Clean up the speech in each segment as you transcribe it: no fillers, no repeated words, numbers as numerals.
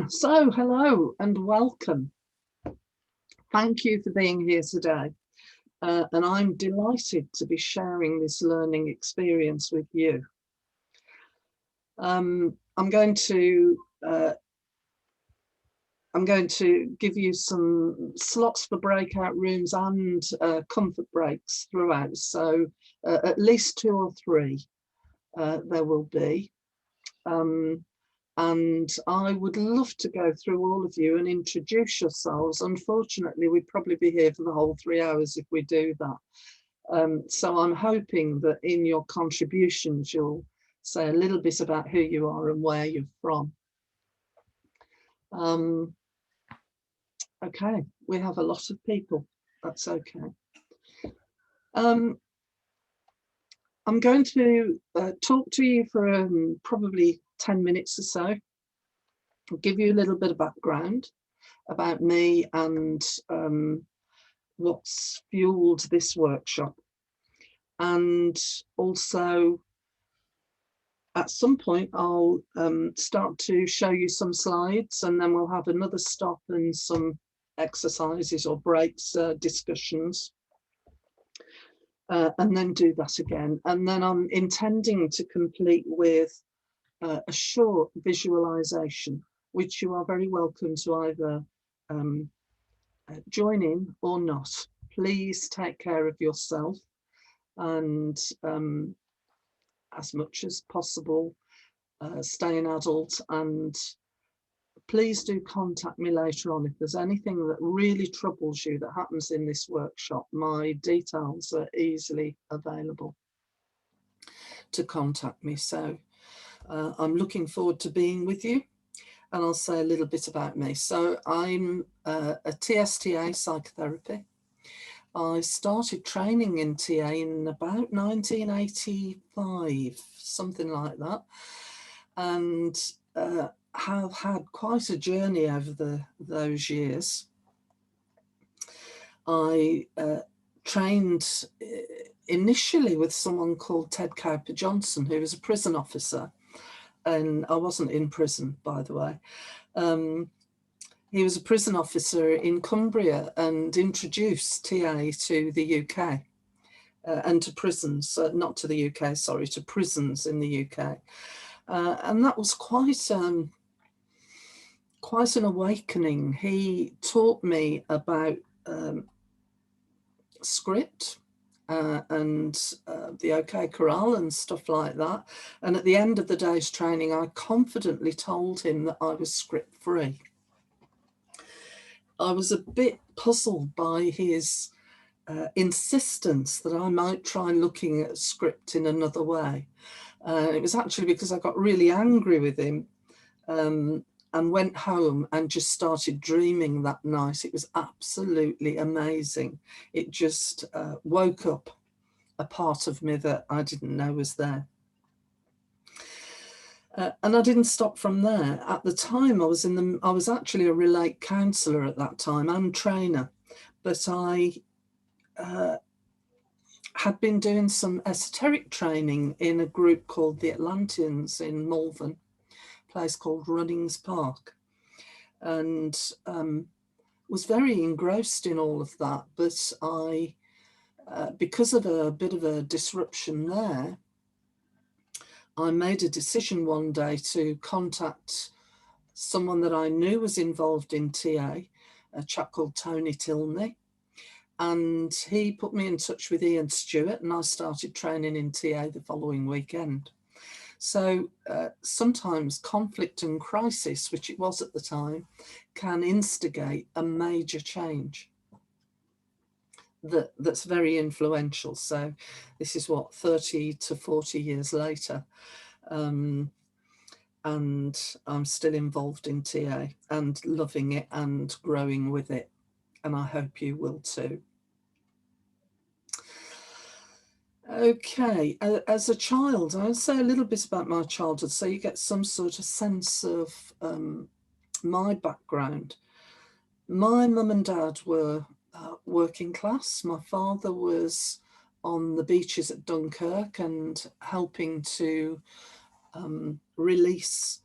So, hello and welcome. Thank you for being here today. And I'm delighted to be sharing this learning experience with you. I'm going to give you some slots for breakout rooms and comfort breaks throughout. So at least 2 or 3 there will be. And I would love to go through all of you and introduce yourselves. Unfortunately, we'd probably be here for the whole 3 hours if we do that. So I'm hoping that in your contributions, you'll say a little bit about who you are and where you're from. Okay, we have a lot of people. That's okay. I'm going to talk to you for probably 10 minutes or so. I'll give you a little bit of background about me and what's fueled this workshop. And also, at some point, I'll start to show you some slides, and then we'll have another stop and some exercises or breaks, discussions. And then do that again. And then I'm intending to complete with a short visualization, which you are very welcome to either join in or not. Please take care of yourself and as much as possible, stay an adult, and please do contact me later on if there's anything that really troubles you that happens in this workshop. My details are easily available to contact me. So I'm looking forward to being with you, and I'll say a little bit about me. So I'm a TSTA psychotherapy. I started training in TA in about 1985, something like that, and have had quite a journey over those years. I trained initially with someone called Ted Cowper Johnson, who was a prison officer, and I wasn't in prison, by the way. He was a prison officer in Cumbria and introduced TA to the UK and to prisons, not to the UK, sorry, to prisons in the UK. And that was quite an awakening. He taught me about script and the OK Corral and stuff like that. And at the end of the day's training, I confidently told him that I was script free. I was a bit puzzled by his insistence that I might try looking at script in another way. It was actually because I got really angry with him and went home and just started dreaming that night. It was absolutely amazing. It just woke up a part of me that I didn't know was there. And I didn't stop from there. At the time, I was actually a Relate counsellor at that time and trainer, but I had been doing some esoteric training in a group called the Atlanteans in Malvern, a place called Runnings Park, and was very engrossed in all of that. But I, because of a bit of a disruption there, I made a decision one day to contact someone that I knew was involved in TA, a chap called Tony Tilney. And he put me in touch with Ian Stewart, and I started training in TA the following weekend. So sometimes conflict and crisis, which it was at the time, can instigate a major change that's very influential. So this is what, 30 to 40 years later. And I'm still involved in TA and loving it and growing with it. And I hope you will too. Okay, as a child, I'll say a little bit about my childhood so you get some sort of sense of my background. My mum and dad were working class. My father was on the beaches at Dunkirk and helping to release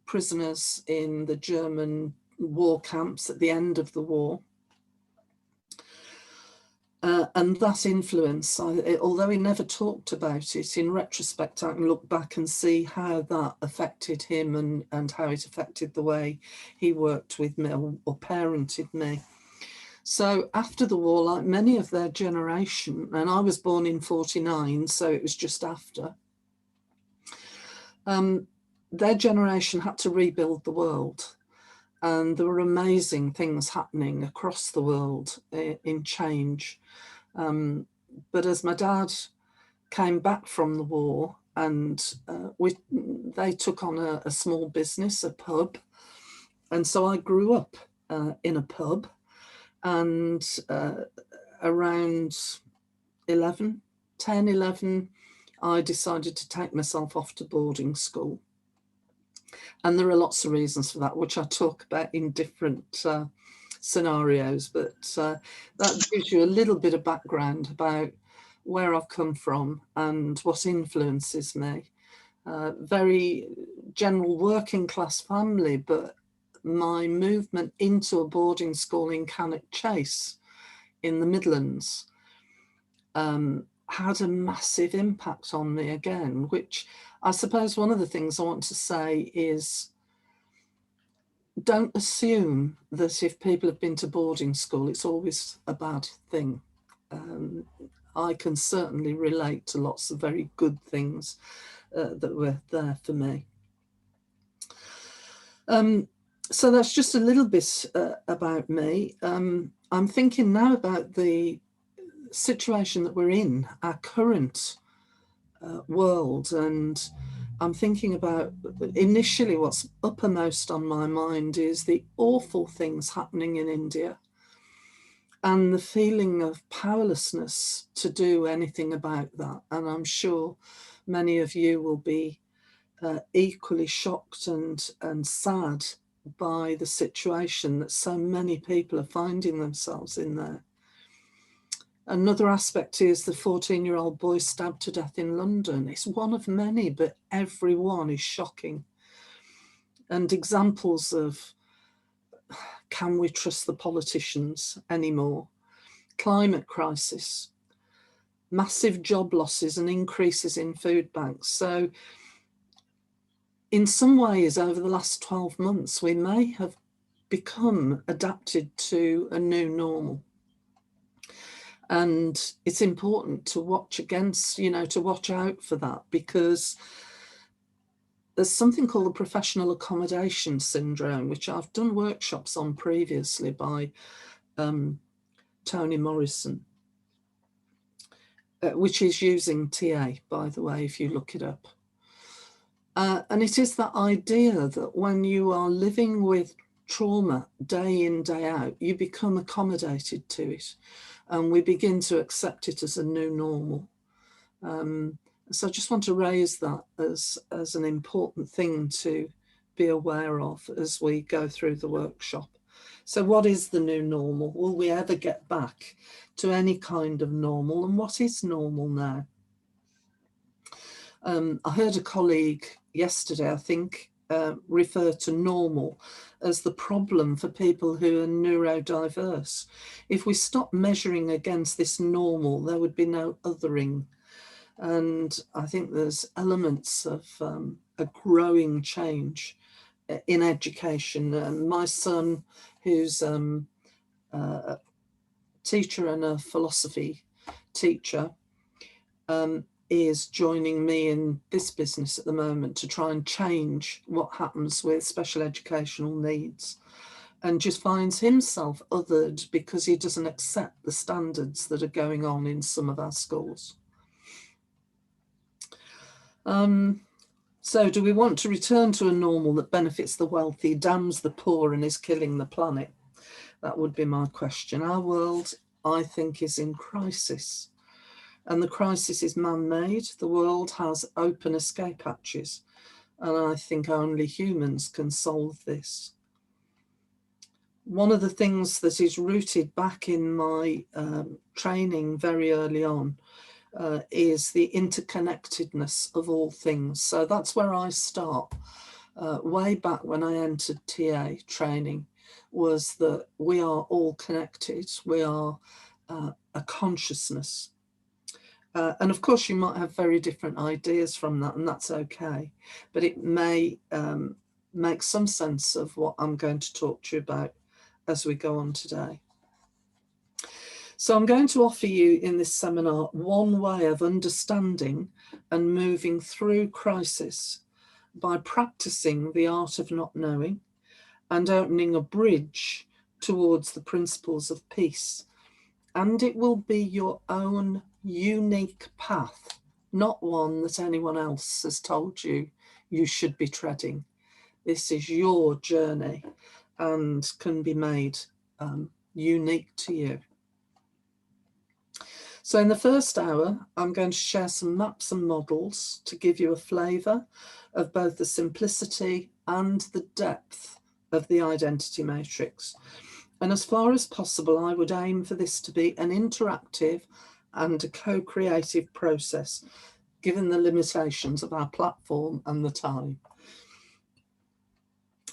prisoners in the German war camps at the end of the war. And that influence, although he never talked about it, in retrospect, I can look back and see how that affected him and how it affected the way he worked with me or parented me. So after the war, like many of their generation, and I was born in 49, so it was just after, their generation had to rebuild the world. And there were amazing things happening across the world in change. But as my dad came back from the war, and they took on a small business, a pub. And so I grew up in a pub. And around 10, 11, I decided to take myself off to boarding school. And there are lots of reasons for that, which I talk about in different scenarios, but that gives you a little bit of background about where I've come from and what influences me. Very general working class family, but my movement into a boarding school in Cannock Chase in the Midlands had a massive impact on me again, which I suppose one of the things I want to say is, don't assume that if people have been to boarding school, it's always a bad thing. I can certainly relate to lots of very good things that were there for me. So that's just a little bit about me. I'm thinking now about the situation that we're in, our current world, and I'm thinking about, initially what's uppermost on my mind is the awful things happening in India and the feeling of powerlessness to do anything about that. And I'm sure many of you will be equally shocked and sad by the situation that so many people are finding themselves in there. Another aspect is the 14-year-old boy stabbed to death in London. It's one of many, but every one is shocking. And examples of, can we trust the politicians anymore? Climate crisis, massive job losses and increases in food banks. So in some ways, over the last 12 months, we may have become adapted to a new normal. And it's important to watch against, to watch out for that, because there's something called the professional accommodation syndrome, which I've done workshops on previously by Toni Morrison, which is using TA, by the way, if you look it up. And it is that idea that when you are living with trauma day in, day out, you become accommodated to it. And we begin to accept it as a new normal. So I just want to raise that as an important thing to be aware of as we go through the workshop. So what is the new normal? Will we ever get back to any kind of normal? And what is normal now? I heard a colleague yesterday, I think, refer to normal as the problem for people who are neurodiverse. If we stop measuring against this normal, there would be no othering. And I think there's elements of a growing change in education. My son, who's a teacher and a philosophy teacher, is joining me in this business at the moment to try and change what happens with special educational needs, and just finds himself othered because he doesn't accept the standards that are going on in some of our schools. So do we want to return to a normal that benefits the wealthy, damns the poor and is killing the planet? That would be my question. Our world, I think, is in crisis. And the crisis is man-made. The world has open escape hatches. And I think only humans can solve this. One of the things that is rooted back in my training very early on is the interconnectedness of all things. So that's where I start. way back when I entered TA training was that we are all connected. We are a consciousness. And of course, you might have very different ideas from that, and that's okay. But it may make some sense of what I'm going to talk to you about as we go on today. So I'm going to offer you in this seminar one way of understanding and moving through crisis by practicing the art of not knowing and opening a bridge towards the principles of peace. And it will be your own unique path, not one that anyone else has told you you should be treading. This is your journey and can be made unique to you. So in the first hour, I'm going to share some maps and models to give you a flavour of both the simplicity and the depth of the identity matrix. And as far as possible, I would aim for this to be an interactive and a co-creative process, given the limitations of our platform and the time.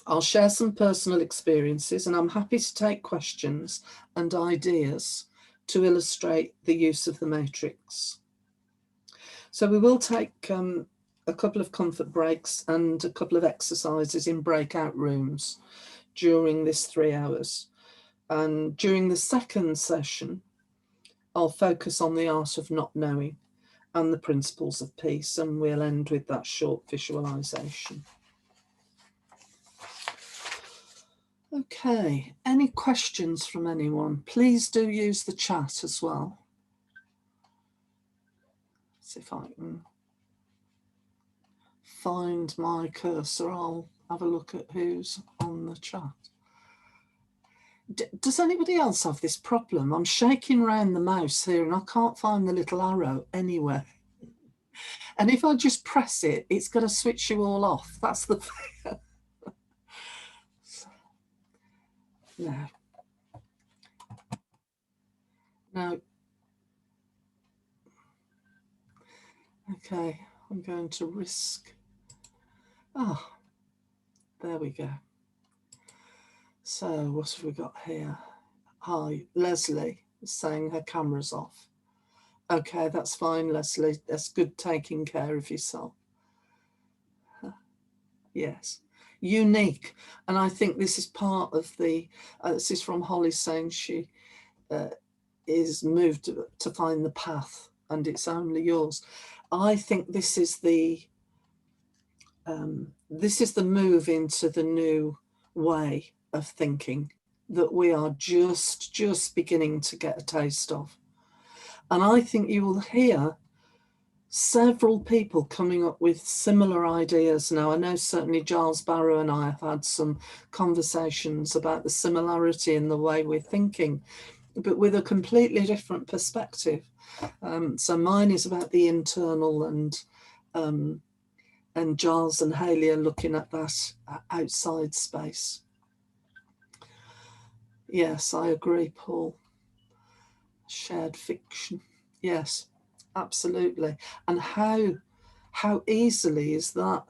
I'll share some personal experiences, and I'm happy to take questions and ideas to illustrate the use of the matrix. So we will take a couple of comfort breaks and a couple of exercises in breakout rooms during this 3 hours. And during the second session, I'll focus on the art of not knowing and the principles of peace, and we'll end with that short visualization. Okay, any questions from anyone? Please do use the chat as well. See if I can find my cursor. I'll have a look at who's on the chat. Does anybody else have this problem? I'm shaking around the mouse here and I can't find the little arrow anywhere. And if I just press it, it's going to switch you all off. That's the thing. No. No. Okay, I'm going to risk. Oh, there we go. So what have we got here? Hi, Leslie is saying her camera's off. Okay, that's fine, Leslie. That's good taking care of yourself. Yes, unique. And I think this is part of the, this is from Holly saying she is moved to find the path and it's only yours. I think this is the move into the new way of thinking that we are just beginning to get a taste of. And I think you will hear several people coming up with similar ideas now. I know certainly Giles Barrow and I have had some conversations about the similarity in the way we're thinking, but with a completely different perspective. So mine is about the internal, and Giles and Haley are looking at that outside space. Yes, I agree, Paul. Shared fiction. Yes, absolutely. And how easily is that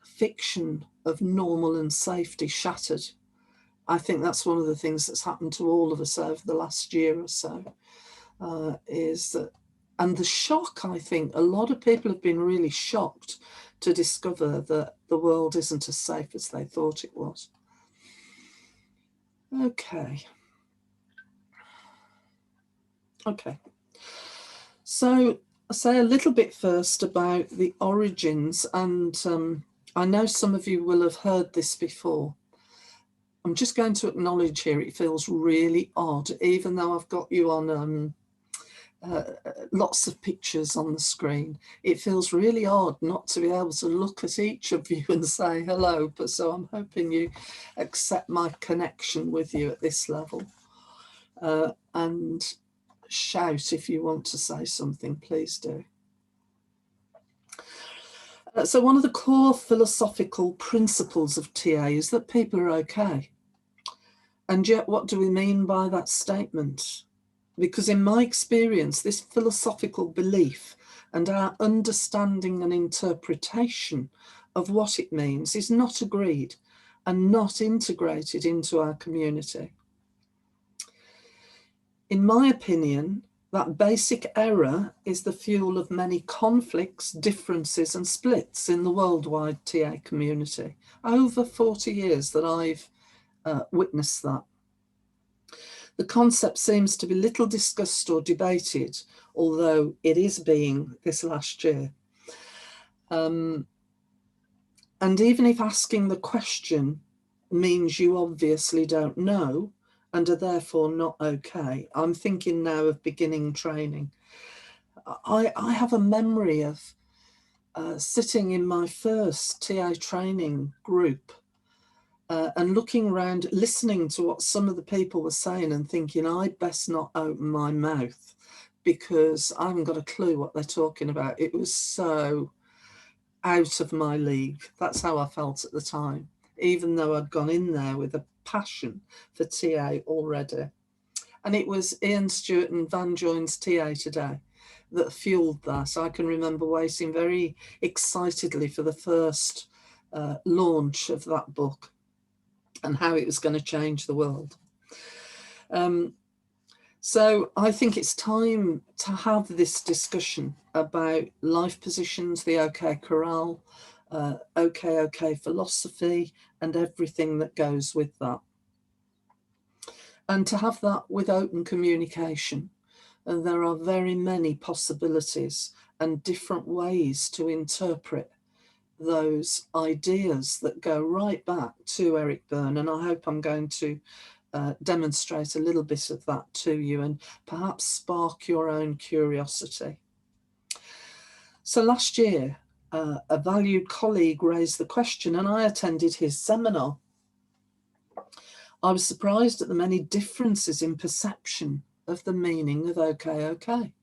fiction of normal and safety shattered? I think that's one of the things that's happened to all of us over the last year or so, is that, and the shock, I think a lot of people have been really shocked to discover that the world isn't as safe as they thought it was. Okay. So I'll say a little bit first about the origins, and I know some of you will have heard this before. I'm just going to acknowledge here, it feels really odd, even though I've got you on lots of pictures on the screen. It feels really odd not to be able to look at each of you and say hello, but so I'm hoping you accept my connection with you at this level. And shout if you want to say something, please do. So one of the core philosophical principles of TA is that people are okay. And yet, what do we mean by that statement? Because in my experience, this philosophical belief and our understanding and interpretation of what it means is not agreed and not integrated into our community. In my opinion, that basic error is the fuel of many conflicts, differences and splits in the worldwide TA community. Over 40 years that I've witnessed that. The concept seems to be little discussed or debated, although it is being this last year. And even if asking the question means you obviously don't know and are therefore not okay, I'm thinking now of beginning training. I have a memory of sitting in my first TA training group and looking around, listening to what some of the people were saying and thinking, I'd best not open my mouth because I haven't got a clue what they're talking about. It was so out of my league. That's how I felt at the time, even though I'd gone in there with a passion for TA already. And it was Ian Stewart and Van Joyn's TA Today that fueled that. I can remember waiting very excitedly for the first launch of that book and how it was going to change the world. So I think it's time to have this discussion about life positions, the OK Corral, OK philosophy, and everything that goes with that. And to have that with open communication. And there are very many possibilities and different ways to interpret those ideas that go right back to Eric Berne. And I hope I'm going to demonstrate a little bit of that to you and perhaps spark your own curiosity. So last year, a valued colleague raised the question and I attended his seminar. I was surprised at the many differences in perception of the meaning of OK.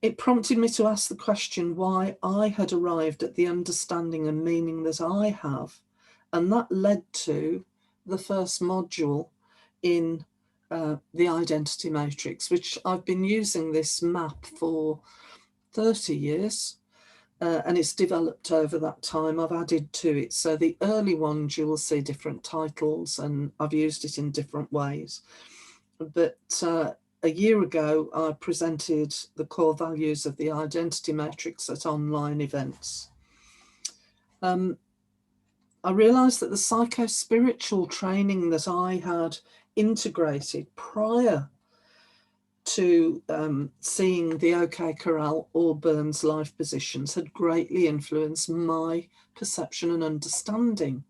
It prompted me to ask the question why I had arrived at the understanding and meaning that I have, and that led to the first module in the identity matrix, which I've been using this map for 30 years. And it's developed over that time. I've added to it. So the early ones, you will see different titles and I've used it in different ways. But a year ago, I presented the core values of the identity matrix at online events. I realised that the psycho-spiritual training that I had integrated prior to seeing the OK Corral or Berne's life positions had greatly influenced my perception and understanding.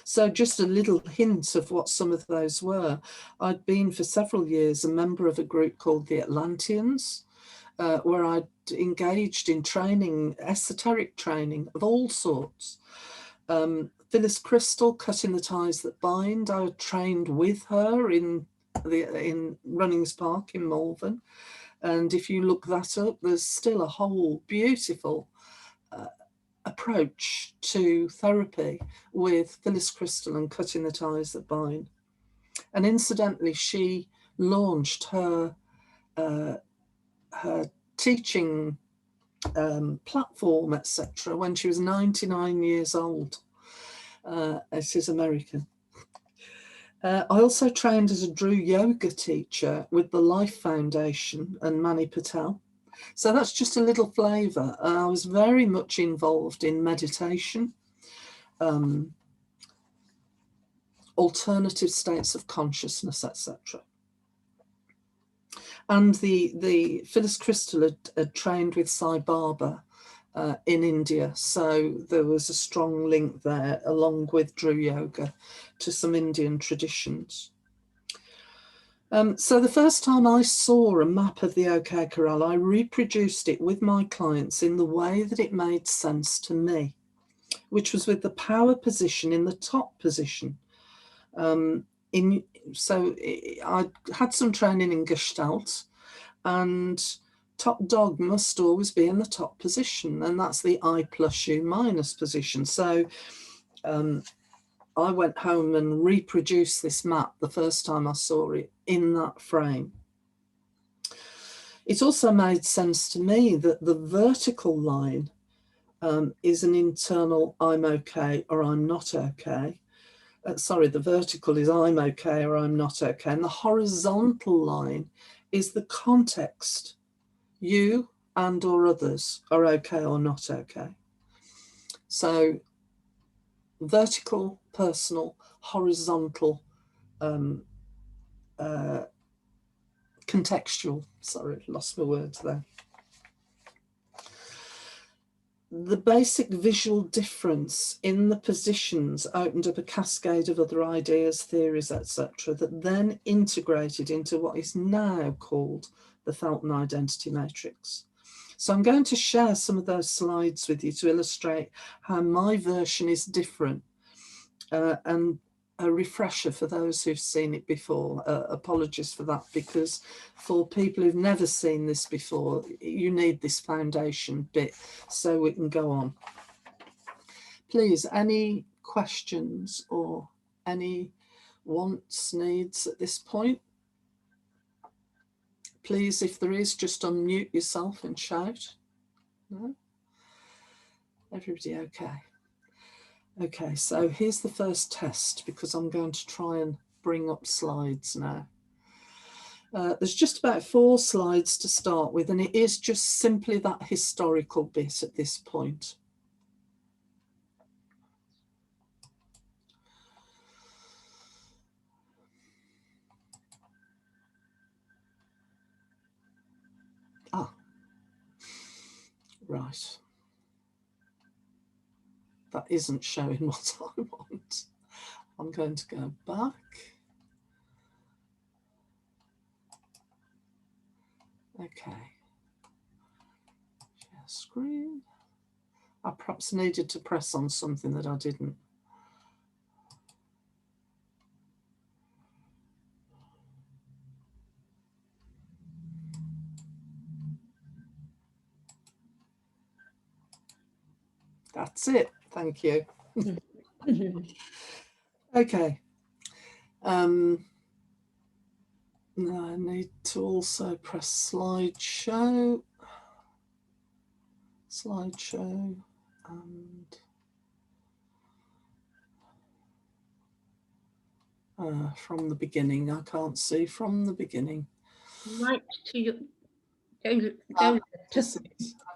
So just a little hint of what some of those were. I'd been for several years a member of a group called the Atlanteans, where I'd engaged in training, esoteric training of all sorts. Phyllis Crystal, Cutting the Ties That Bind, I trained with her in Runnings Park in Malvern. And if you look that up, there's still a whole beautiful approach to therapy with Phyllis Crystal and Cutting the Ties That Bind. And incidentally, she launched her teaching platform, etc., when she was 99 years old. It is American. I also trained as a Drew yoga teacher with the Life Foundation and Mani Patel. So that's just a little flavour. I was very much involved in meditation, alternative states of consciousness, etc. And the Phyllis Crystal had trained with Sai Baba in India. So there was a strong link there, along with Drew yoga, to some Indian traditions. So the first time I saw a map of the OK Corral, I reproduced it with my clients in the way that it made sense to me, which was with the power position in the top position. So I had some training in Gestalt, and top dog must always be in the top position, and that's the I plus U minus position. So I went home and reproduced this map the first time I saw it in that frame. It also made sense to me that the vertical line is an internal I'm okay or I'm not okay. Sorry, the vertical is I'm okay or I'm not okay. And the horizontal line is the context. You and or others are okay or not okay. So vertical, personal, horizontal, contextual. Sorry, lost my words there. The basic visual difference in the positions opened up a cascade of other ideas, theories, etc., that then integrated into what is now called the Felton Identity Matrix. So I'm going to share some of those slides with you to illustrate how my version is different, and a refresher for those who've seen it before. Apologies for that, because for people who've never seen this before, you need this foundation bit so we can go on. Please, any questions or any wants, needs at this point? Please, if there is, just unmute yourself and shout. No? Everybody okay? Okay, so here's the first test, because I'm going to try and bring up slides now. There's just about 4 slides to start with, and it is just simply that historical bit at this point. Ah, right. That isn't showing what I want. I'm going to go back. Okay. Share screen. I perhaps needed to press on something that I didn't. That's it. Thank you. Okay. Now I need to also press slideshow. Slideshow and from the beginning. I can't see from the beginning. Right to you. I've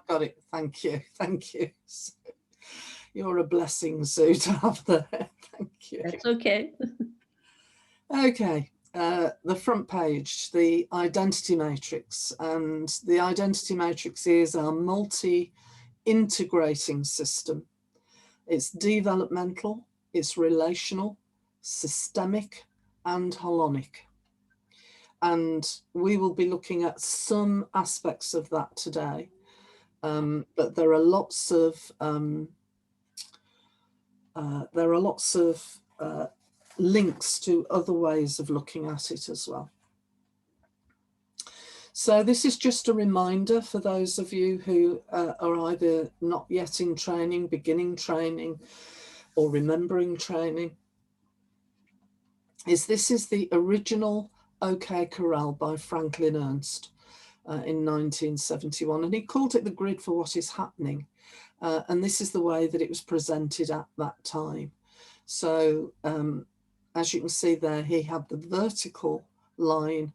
got it. Thank you. Thank you. You're a blessing, Sue, to have there. Thank you. That's okay. Okay. The front page, the identity matrix, and the identity matrix is a multi-integrating system. It's developmental, it's relational, systemic, and holonic. And we will be looking at some aspects of that today, but there are lots of links to other ways of looking at it as well. So this is just a reminder for those of you who are either not yet in training, beginning training, or remembering training, this is the original OK Corral by Franklin Ernst in 1971, and he called it the grid for what is happening. And this is the way that it was presented at that time. So as you can see there, he had the vertical line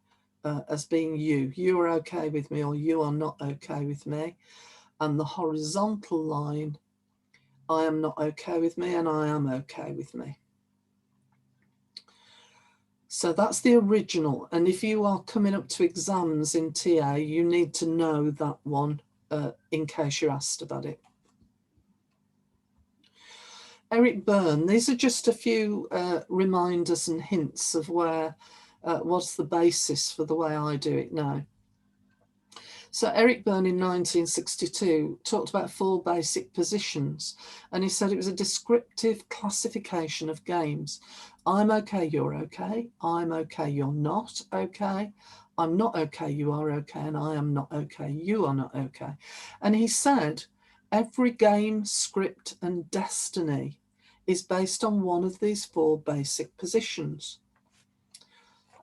as being you. You are okay with me, or you are not okay with me. And the horizontal line, I am not okay with me, and I am okay with me. So that's the original. And if you are coming up to exams in TA, you need to know that one in case you're asked about it. Eric Berne, these are just a few reminders and hints of where, what's the basis for the way I do it now. So Eric Berne in 1962 talked about 4 basic positions, and he said it was a descriptive classification of games. I'm okay, you're okay. I'm okay, you're not okay. I'm not okay, you are okay. And I am not okay, you are not okay. And he said every game, script, and destiny is based on one of these 4 basic positions.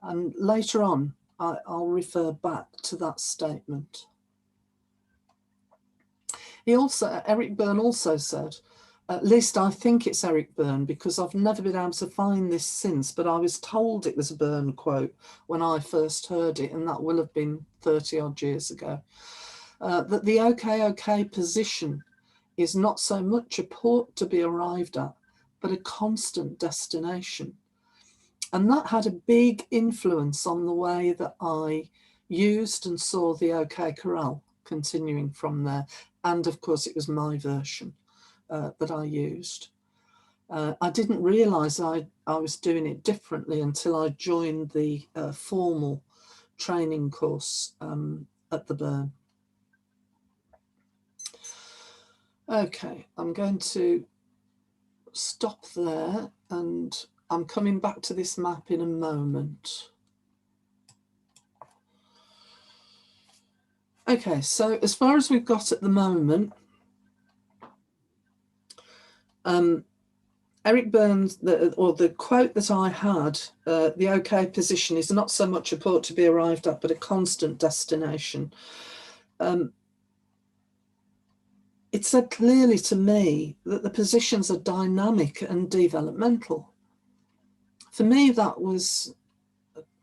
And later on, I'll refer back to that statement. Eric Byrne also said, at least I think it's Eric Byrne, because I've never been able to find this since, but I was told it was a Byrne quote when I first heard it, and that will have been 30 odd years ago, that the OK position is not so much a port to be arrived at, but a constant destination. And that had a big influence on the way that I used and saw the OK Corral, continuing from there. And of course, it was my version that I used. I didn't realise I was doing it differently until I joined the formal training course at the Byrne. Okay, I'm going to stop there, and I'm coming back to this map in a moment. Okay, so as far as we've got at the moment, Eric Byrne's, the quote that I had, the OK position is not so much a port to be arrived at, but a constant destination. It said clearly to me that the positions are dynamic and developmental. For me, that was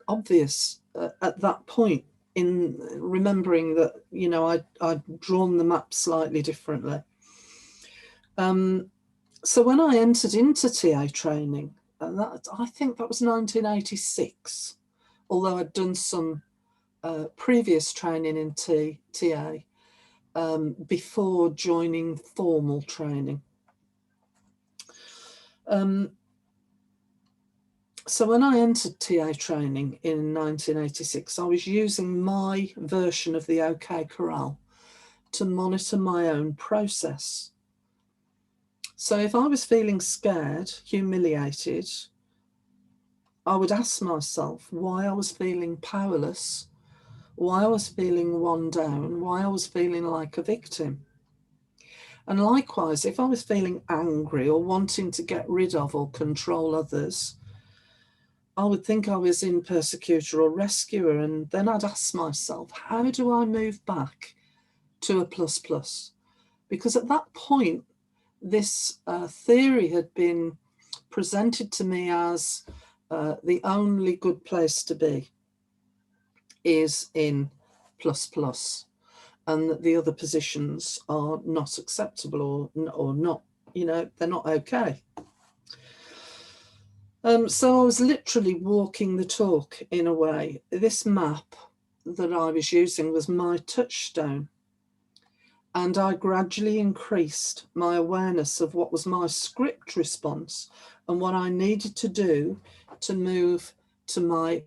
obvious at that point, in remembering that, you know, I'd drawn the map slightly differently. So when I entered into TA training, and I think that was 1986, although I'd done some previous training in TA before joining formal training. So when I entered TA training in 1986, I was using my version of the OK Corral to monitor my own process. So if I was feeling scared, humiliated, I would ask myself why I was feeling powerless, why I was feeling one down, why I was feeling like a victim. And likewise, if I was feeling angry or wanting to get rid of or control others, I would think I was in persecutor or rescuer, and then I'd ask myself, how do I move back to a plus plus? Because at that point, this theory had been presented to me as the only good place to be is in plus plus, and that the other positions are not acceptable or not, you know, they're not okay. So I was literally walking the talk in a way. This map that I was using was my touchstone. And I gradually increased my awareness of what was my script response and what I needed to do to move to my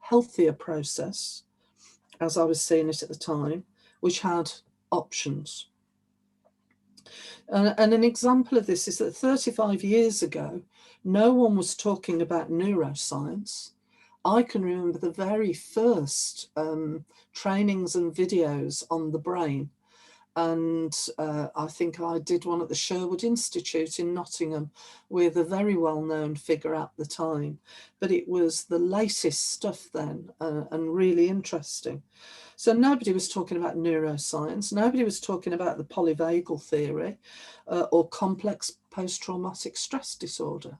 healthier process, as I was seeing it at the time, which had options. And an example of this is that 35 years ago, no one was talking about neuroscience. I can remember the very first trainings and videos on the brain. And I think I did one at the Sherwood Institute in Nottingham with a very well-known figure at the time. But it was the latest stuff then and really interesting. So nobody was talking about neuroscience. Nobody was talking about the polyvagal theory or complex post-traumatic stress disorder.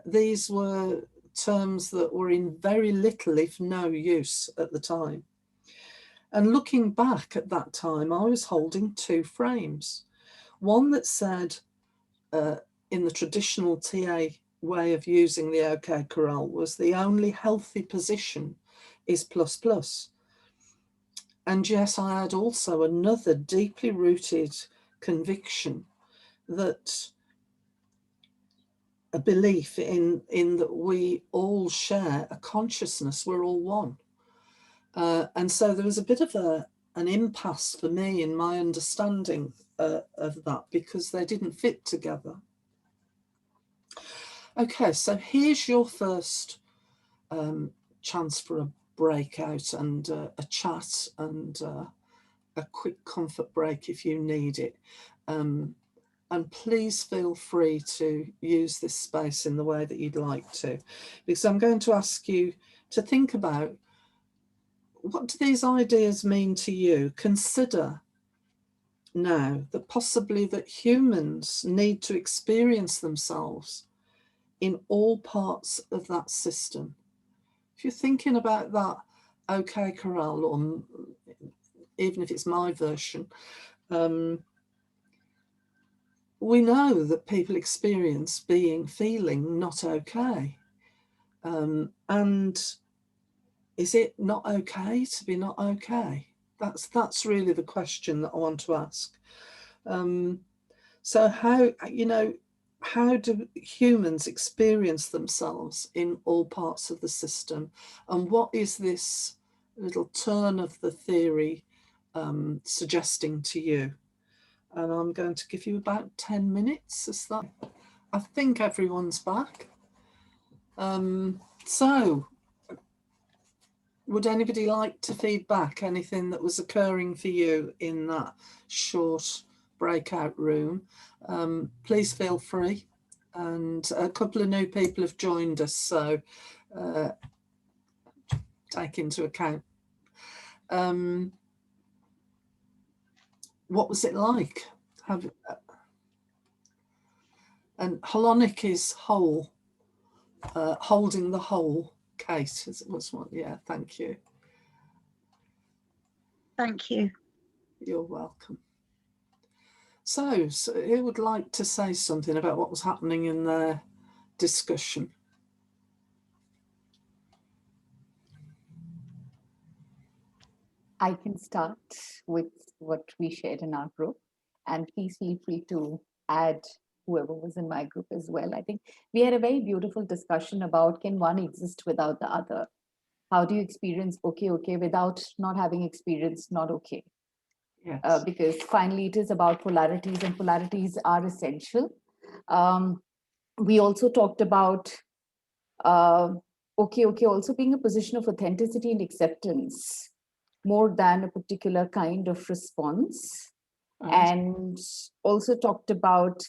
These were terms that were in very little, if no use at the time. And looking back at that time, I was holding two frames. One that said, in the traditional TA way of using the OK Corral, was the only healthy position is plus plus. And yes, I had also another deeply rooted conviction that a belief in that we all share a consciousness, we're all one. And so there was a bit of an impasse for me in my understanding of that, because they didn't fit together. Okay, so here's your first chance for a breakout and a chat and a quick comfort break if you need it. And please feel free to use this space in the way that you'd like to, because I'm going to ask you to think about, what do these ideas mean to you? Consider now that possibly that humans need to experience themselves in all parts of that system. If you're thinking about that, OK Corral, or even if it's my version, we know that people experience feeling not OK. And is it not OK to be not OK? That's really the question that I want to ask. So how do humans experience themselves in all parts of the system? And what is this little turn of the theory suggesting to you? And I'm going to give you about 10 minutes. Is that? I think everyone's back. So would anybody like to feed back anything that was occurring for you in that short breakout room? Please feel free. And a couple of new people have joined us, so take into account. What was it like? And holonic is whole, holding the whole. Kate, as it was one. Yeah, thank you. Thank you. You're welcome. So who would like to say something about what was happening in their discussion? I can start with what we shared in our group, and please feel free to add whoever was in my group as well. I think we had a very beautiful discussion about, can one exist without the other? How do you experience okay without not having experienced not okay? Yes. Because finally it is about polarities, and polarities are essential. We also talked about okay also being a position of authenticity and acceptance more than a particular kind of response. And also talked about,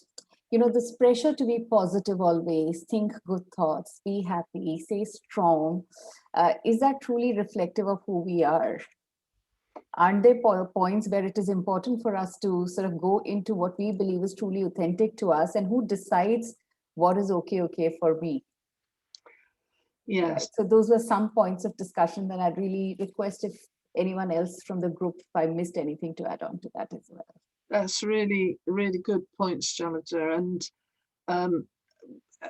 this pressure to be positive always, think good thoughts, be happy, stay strong. Is that truly reflective of who we are? Aren't there points where it is important for us to sort of go into what we believe is truly authentic to us, and who decides what is okay for me? Yes. Right? So those were some points of discussion that I'd really request if anyone else from the group, if I missed anything, to add on to that as well. That's really, really good points, Jalada. And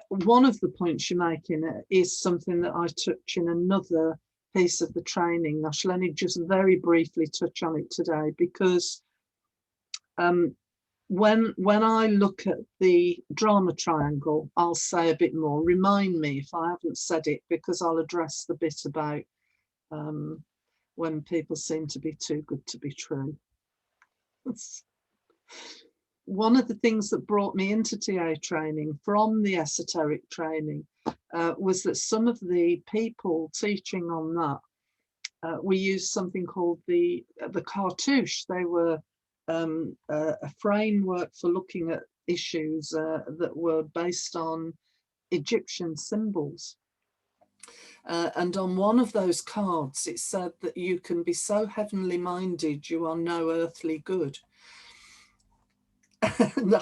one of the points you're making is something that I touch in another piece of the training. I shall only just very briefly touch on it today, because when I look at the drama triangle, I'll say a bit more. Remind me if I haven't said it, because I'll address the bit about when people seem to be too good to be true. One of the things that brought me into TA training from the esoteric training was that some of the people teaching on that, we used something called the cartouche. They were a framework for looking at issues that were based on Egyptian symbols. And on one of those cards, it said that you can be so heavenly minded, you are no earthly good. And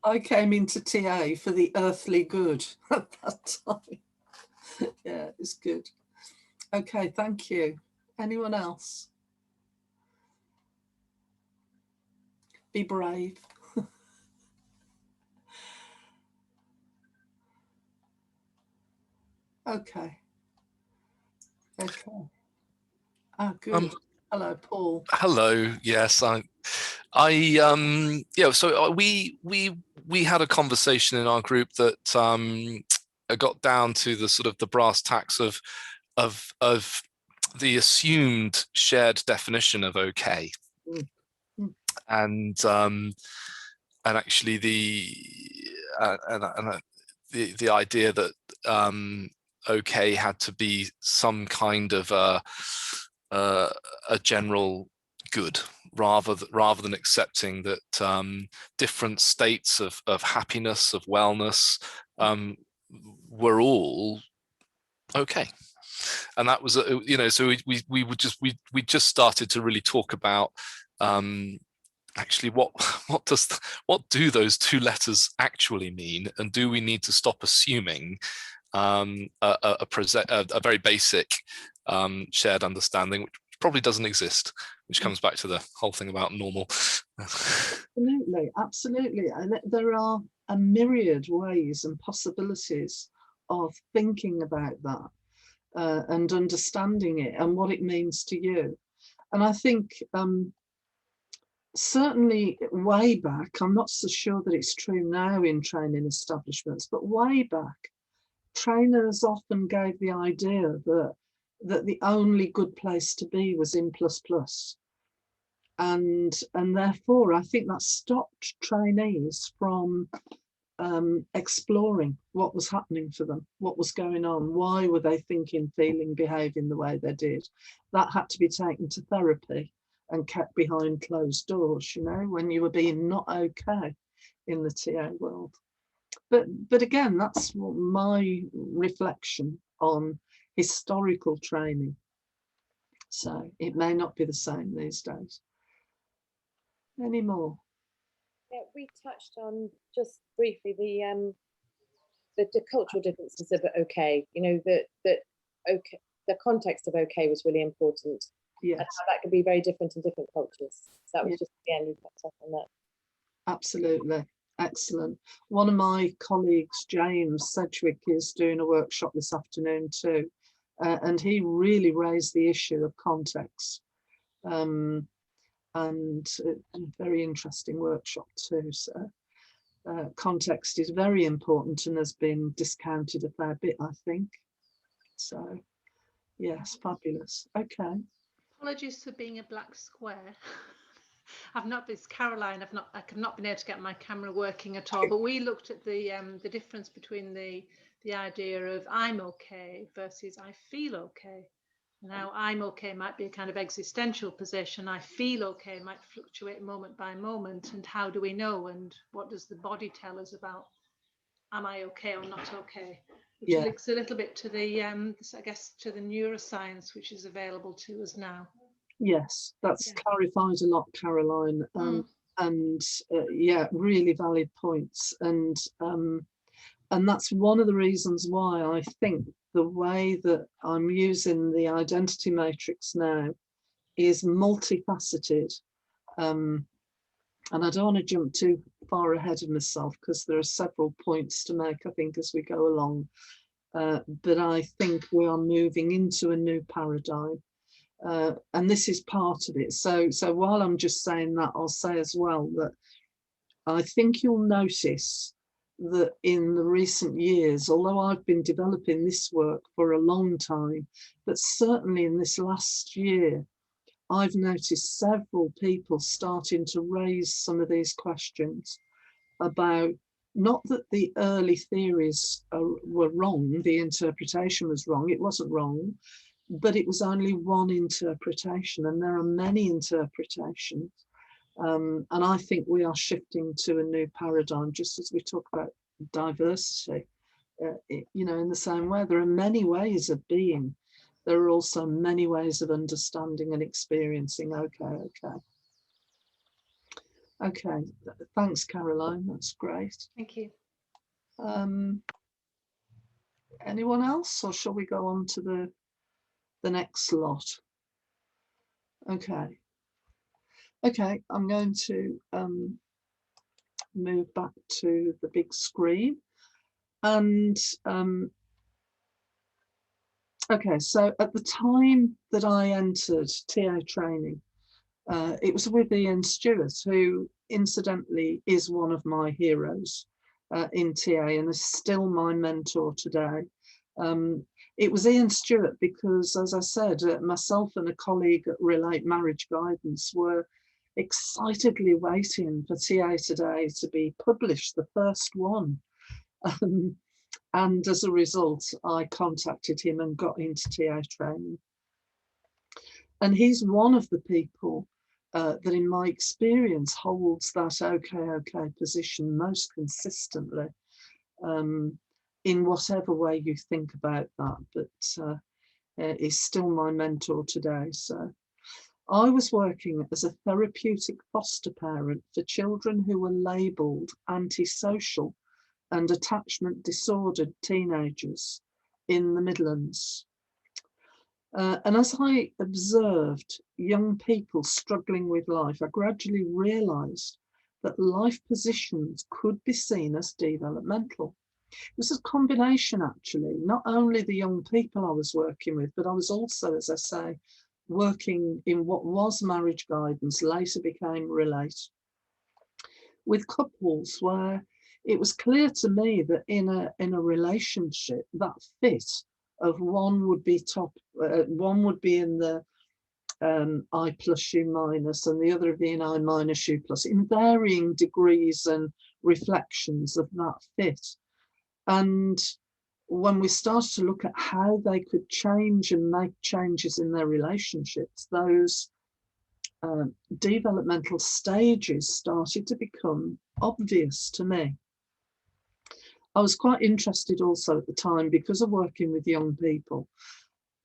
I came into TA for the earthly good at that time. Yeah, it's good. Okay, thank you. Anyone else? Be brave. Okay. Ah, good. Hello, Paul. Hello. Yes, yeah. So we had a conversation in our group that got down to the sort of the brass tacks of the assumed shared definition of okay, and actually the idea that okay had to be some kind of a general good, rather than accepting that different states of happiness, of wellness, were all okay. And that was, so we just started to really talk about actually what do those two letters actually mean, and do we need to stop assuming a very basic shared understanding, which probably doesn't exist, which comes back to the whole thing about normal. Absolutely. And there are a myriad ways and possibilities of thinking about that and understanding it and what it means to you. And I think certainly way back, I'm not so sure that it's true now in training establishments, but way back, trainers often gave the idea that the only good place to be was in plus plus. And therefore, I think that stopped trainees from exploring what was happening for them, what was going on, why were they thinking, feeling, behaving the way they did. That had to be taken to therapy and kept behind closed doors, you know, when you were being not okay in the TA world. But again, that's my reflection on historical training. So it may not be the same these days. Any more? Yeah, we touched on just briefly the cultural differences of okay. You know, that okay, the context of okay was really important. Yes. And how that could be very different in different cultures. So that was just again, you picked up on that. Absolutely. Excellent. One of my colleagues, James Sedgwick, is doing a workshop this afternoon too. And he really raised the issue of context. And a very interesting workshop too. So context is very important and has been discounted a fair bit, I think. So yes, fabulous. Okay. Apologies for being a black square. I've not been Caroline. I've not been able to get my camera working at all. But we looked at the difference between the idea of I'm okay versus I feel okay. Now I'm okay might be a kind of existential position. I feel okay might fluctuate moment by moment. And how do we know? And what does the body tell us about am I okay or not okay? Which links a little bit to the I guess to the neuroscience which is available to us now. Yes, that's clarifies a lot, Caroline. And yeah, really valid points. And that's one of the reasons why I think the way that I'm using the identity matrix now is multifaceted. And I don't want to jump too far ahead of myself because there are several points to make, I think, as we go along. But I think we are moving into a new paradigm. And this is part of it. So while I'm just saying that, I'll say as well that I think you'll notice that in the recent years, although I've been developing this work for a long time, but certainly in this last year, I've noticed several people starting to raise some of these questions about not that the early theories were wrong, the interpretation was wrong, it wasn't wrong, but it was only one interpretation, and there are many interpretations. And I think we are shifting to a new paradigm, just as we talk about diversity. You know, in the same way, there are many ways of being. There are also many ways of understanding and experiencing. Okay. Thanks, Caroline. That's great. Thank you. Anyone else, or shall we go on to the next slot? Okay, I'm going to move back to the big screen. And okay, so at the time that I entered TA training, it was with Ian Stewart, who incidentally is one of my heroes in TA and is still my mentor today. It was Ian Stewart because, as I said, myself and a colleague at Relate Marriage Guidance were excitedly waiting for TA Today to be published, the first one. And as a result, I contacted him and got into TA training. And he's one of the people that in my experience holds that okay position most consistently. In whatever way you think about that, but is still my mentor today. So I was working as a therapeutic foster parent for children who were labelled antisocial and attachment disordered teenagers in the Midlands. And as I observed young people struggling with life, I gradually realised that life positions could be seen as developmental. It was a combination, actually, not only the young people I was working with, but I was also, as I say, working in what was marriage guidance, later became Relate, with couples where it was clear to me that in a relationship, that fit of one would be in the I plus U minus, and the other would be in I minus U plus, in varying degrees and reflections of that fit. And when we started to look at how they could change and make changes in their relationships, those developmental stages started to become obvious to me. I was quite interested also at the time because of working with young people.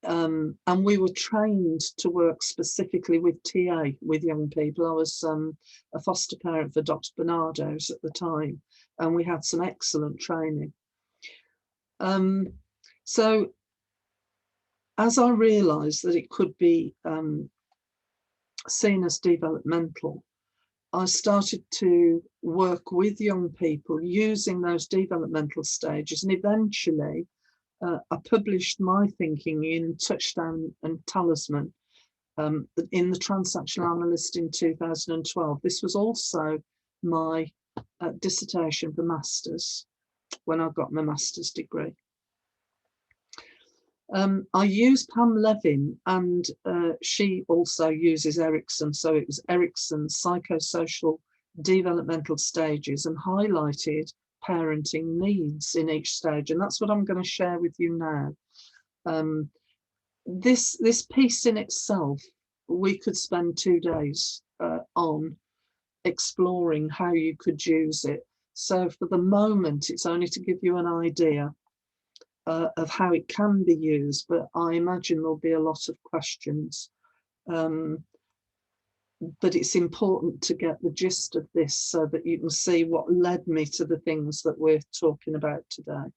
And we were trained to work specifically with TA, with young people. I was a foster parent for Dr. Bernardo's at the time, and we had some excellent training. So as I realised that it could be seen as developmental, I started to work with young people using those developmental stages, and eventually I published my thinking in Touchdown and Talisman in the Transactional Analyst in 2012. This was also my dissertation for Masters when I got my Master's degree. I use Pam Levin, and she also uses Erikson. So it was Erikson's psychosocial developmental stages, and highlighted parenting needs in each stage. And that's what I'm going to share with you now. This piece in itself, we could spend 2 days on exploring how you could use it. So for the moment, it's only to give you an idea of how it can be used, but I imagine there'll be a lot of questions. But it's important to get the gist of this so that you can see what led me to the things that we're talking about today.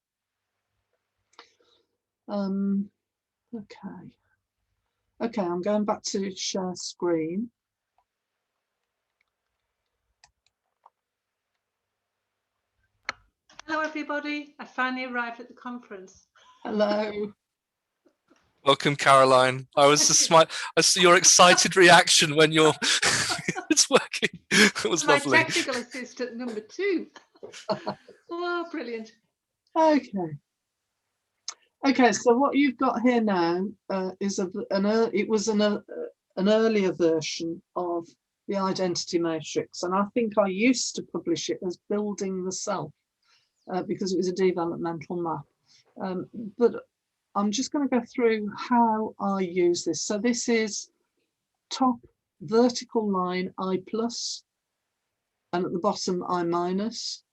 Okay, I'm going back to share screen. Hello, everybody. I finally arrived at the conference. Hello. Welcome, Caroline. I was just I see your excited reaction when you're it's working. It was My lovely. technical assistant number 2. Oh, brilliant. Okay, so what you've got here now is an earlier version of the identity matrix, and I think I used to publish it as Building the Self because it was a developmental map. But I'm just going to go through how I use this. So this is top vertical line I plus, and at the bottom I minus,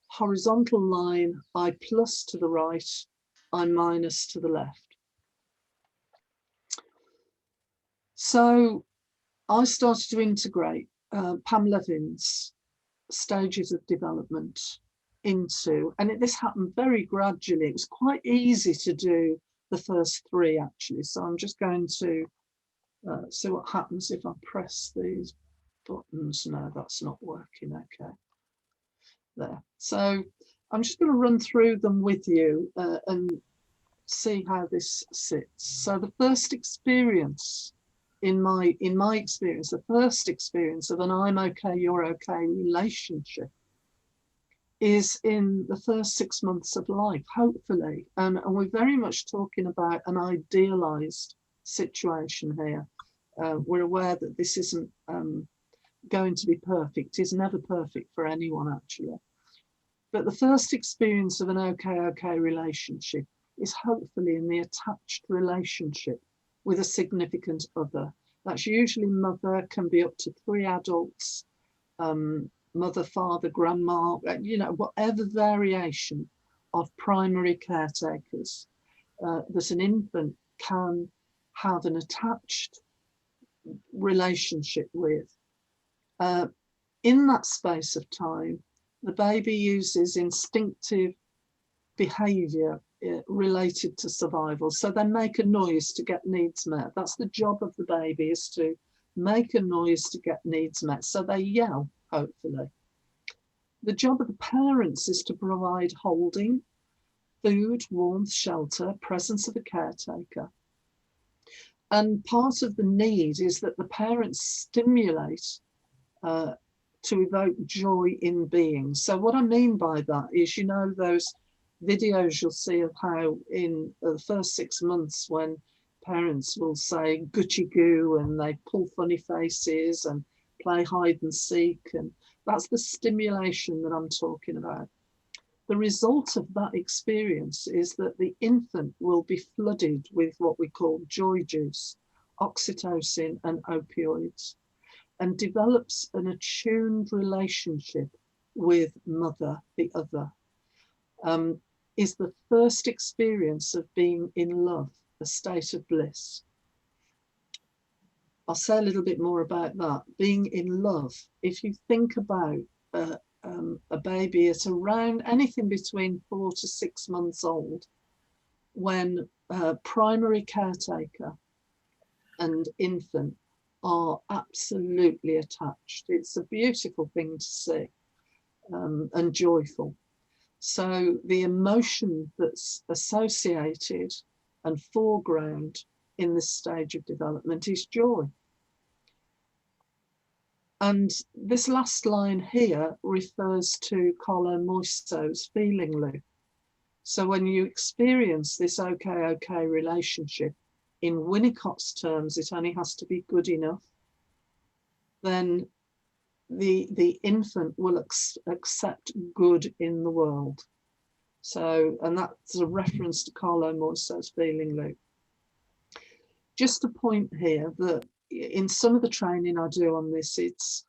horizontal line I plus to the right, I minus to the left. So I started to integrate Pam Levin's stages of development into, and this happened very gradually. It was quite easy to do the first 3 actually. So I'm just going to see what happens if I press these buttons. No, that's not working. Okay, there. So I'm just going to run through them with you and see how this sits. So the first experience in my experience, the first experience of an I'm okay, you're okay relationship is in the first 6 months of life, hopefully. And we're very much talking about an idealized situation here. We're aware that this isn't going to be perfect. It's never perfect for anyone, actually. But the first experience of an okay relationship is hopefully in the attached relationship with a significant other. That's usually mother, can be up to 3 adults, mother, father, grandma, you know, whatever variation of primary caretakers that an infant can have an attached relationship with. In that space of time, the baby uses instinctive behavior related to survival. So they make a noise to get needs met. That's the job of the baby, is to make a noise to get needs met. So they yell, hopefully. The job of the parents is to provide holding, food, warmth, shelter, presence of a caretaker. And part of the need is that the parents stimulate to evoke joy in being. So what I mean by that is, you know, those videos you'll see of how in the first 6 months when parents will say Gucci goo and they pull funny faces and play hide and seek, and that's the stimulation that I'm talking about. The result of that experience is that the infant will be flooded with what we call joy juice, oxytocin and opioids, and develops an attuned relationship with mother, the other. Is the first experience of being in love, a state of bliss. I'll say a little bit more about that. Being in love, if you think about a baby at around anything between 4 to 6 months old, when primary caretaker and infant are absolutely attached. It's a beautiful thing to see, and joyful. So the emotion that's associated and foreground in this stage of development is joy. And this last line here refers to Carlo Moiso's feeling loop. So when you experience this okay relationship, in Winnicott's terms, it only has to be good enough, then the infant will accept good in the world. So, and that's a reference to Carlo Moiso's feeling loop. Just a point here that in some of the training I do on this, it's,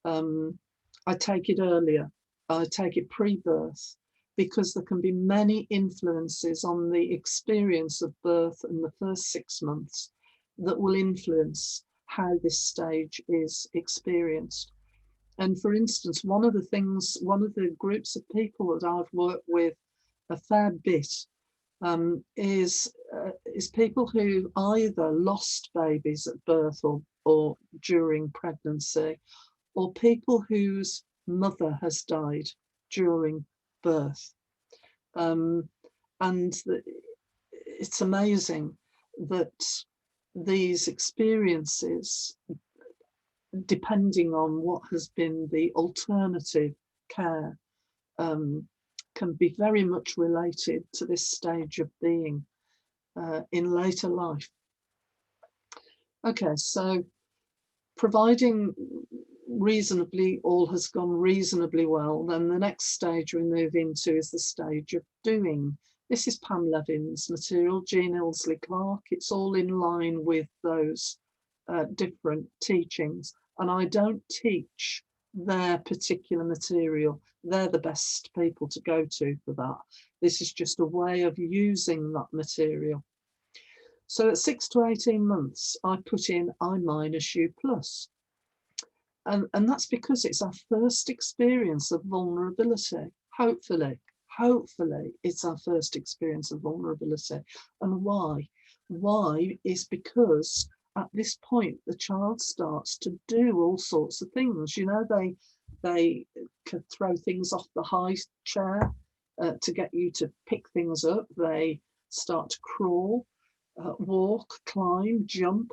I take it earlier, I take it pre-birth, because there can be many influences on the experience of birth and the first 6 months that will influence how this stage is experienced. And for instance, one of the groups of people that I've worked with a fair bit is people who either lost babies at birth or during pregnancy, or people whose mother has died during birth. And it's amazing that these experiences, depending on what has been the alternative care, can be very much related to this stage of being in later life. Okay, so providing reasonably all has gone reasonably well, then the next stage we move into is the stage of doing. This is Pam Levin's material, Jean Ilsley Clark. It's all in line with those different teachings, and I don't teach their particular material. They're the best people to go to for that. This is just a way of using that material. So at 6 to 18 months, I put in I-U+. And that's because it's our first experience of vulnerability. Hopefully it's our first experience of vulnerability. And why? Why is because at this point, the child starts to do all sorts of things. You know, they could throw things off the high chair to get you to pick things up. They start to crawl, walk, climb, jump,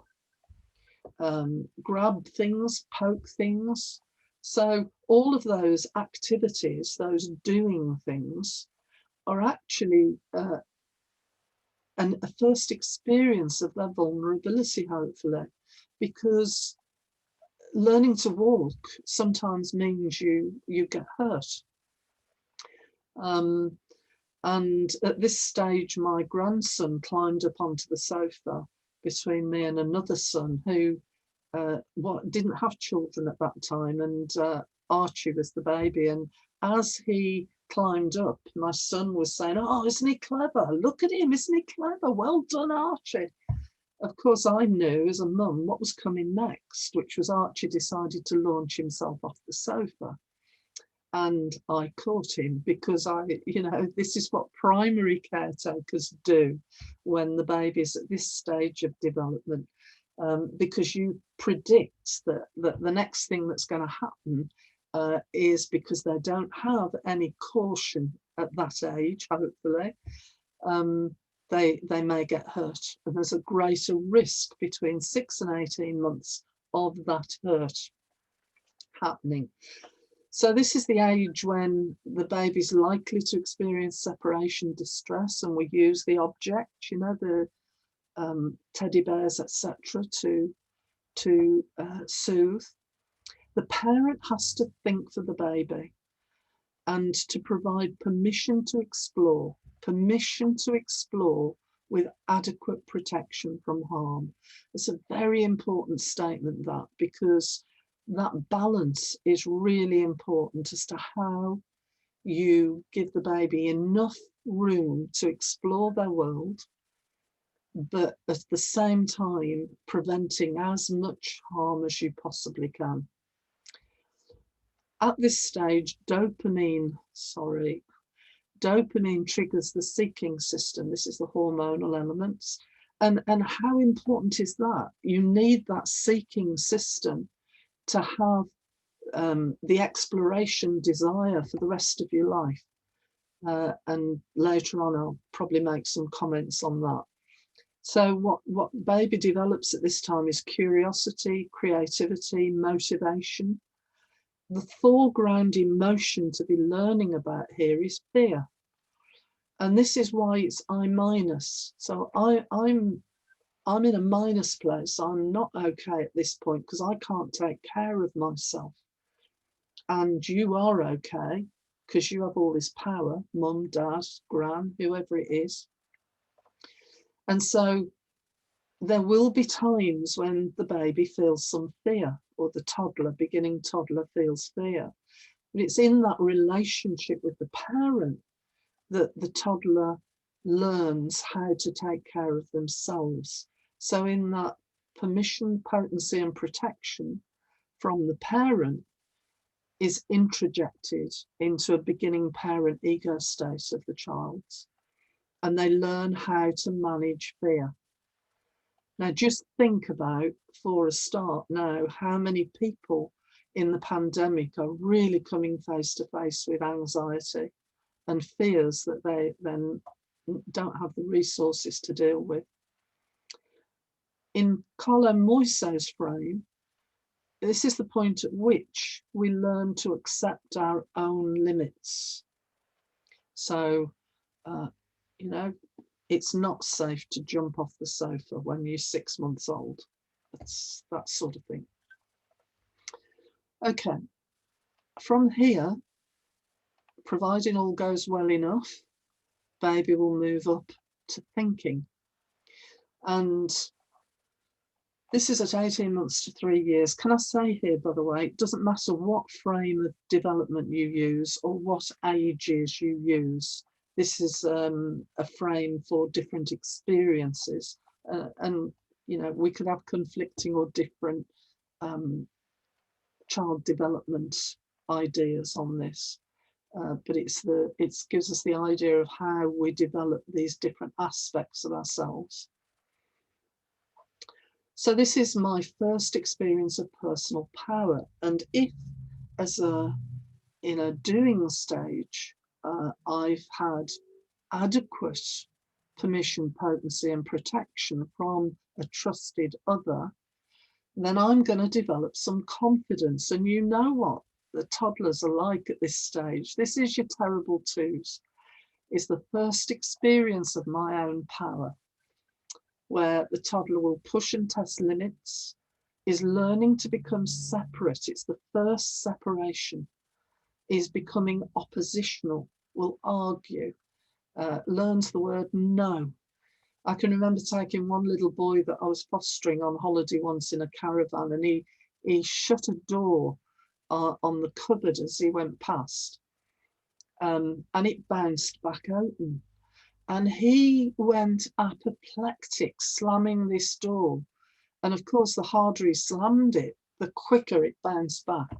grab things, poke things. So all of those activities, those doing things, are actually a first experience of their vulnerability, hopefully, because learning to walk sometimes means you get hurt. And at this stage, my grandson climbed up onto the sofa between me and another son who didn't have children at that time, and Archie was the baby. And as he climbed up, my son was saying, "Oh, isn't he clever? Look at him, isn't he clever? Well done, Archie." of course, I knew as a mum what was coming next, which was Archie decided to launch himself off the sofa. And I caught him because this is what primary caretakers do when the baby's at this stage of development, because you predict that the next thing that's going to happen is, because they don't have any caution at that age, hopefully, they may get hurt. And there's a greater risk between 6 and 18 months of that hurt happening. So this is the age when the baby's likely to experience separation distress, and we use the object, the teddy bears, etc., to soothe. The parent has to think for the baby and to provide permission to explore with adequate protection from harm. It's a very important statement, that, because that balance is really important as to how you give the baby enough room to explore their world, but at the same time preventing as much harm as you possibly can. At this stage, dopamine triggers the seeking system. This is the hormonal elements. And how important is that? You need that seeking system to have the exploration desire for the rest of your life. And later on, I'll probably make some comments on that. So what baby develops at this time is curiosity, creativity, motivation. The foreground emotion to be learning about here is fear. And this is why it's I minus. So I'm in a minus place. I'm not okay at this point because I can't take care of myself. And you are okay because you have all this power, mum, dad, gran, whoever it is. And so there will be times when the baby feels some fear, or the beginning toddler feels fear. But it's in that relationship with the parent that the toddler learns how to take care of themselves. So in that permission, potency, and protection from the parent is introjected into a beginning parent ego state of the child. And they learn how to manage fear. Now, just think about, for a start now, how many people in the pandemic are really coming face to face with anxiety and fears that they then don't have the resources to deal with. In Colin Moiseau's frame, this is the point at which we learn to accept our own limits. So, it's not safe to jump off the sofa when you're 6 months old. That's that sort of thing. Okay, from here, providing all goes well enough, baby will move up to thinking. And this is at 18 months to 3 years. Can I say here, by the way, it doesn't matter what frame of development you use or what ages you use. This is a frame for different experiences. And, we could have conflicting or different child development ideas on this. But it gives us the idea of how we develop these different aspects of ourselves. So this is my first experience of personal power. And if, in a doing stage, I've had adequate permission, potency, and protection from a trusted other, then I'm going to develop some confidence. And you know what the toddlers are like at this stage. This is your terrible twos. It's the first experience of my own power, where the toddler will push and test limits, is learning to become separate. It's the first separation, is becoming oppositional, will argue, learns the word no. I can remember taking one little boy that I was fostering on holiday once in a caravan, and he shut a door on the cupboard as he went past, and it bounced back open. And he went apoplectic, slamming this door. And of course, the harder he slammed it, the quicker it bounced back.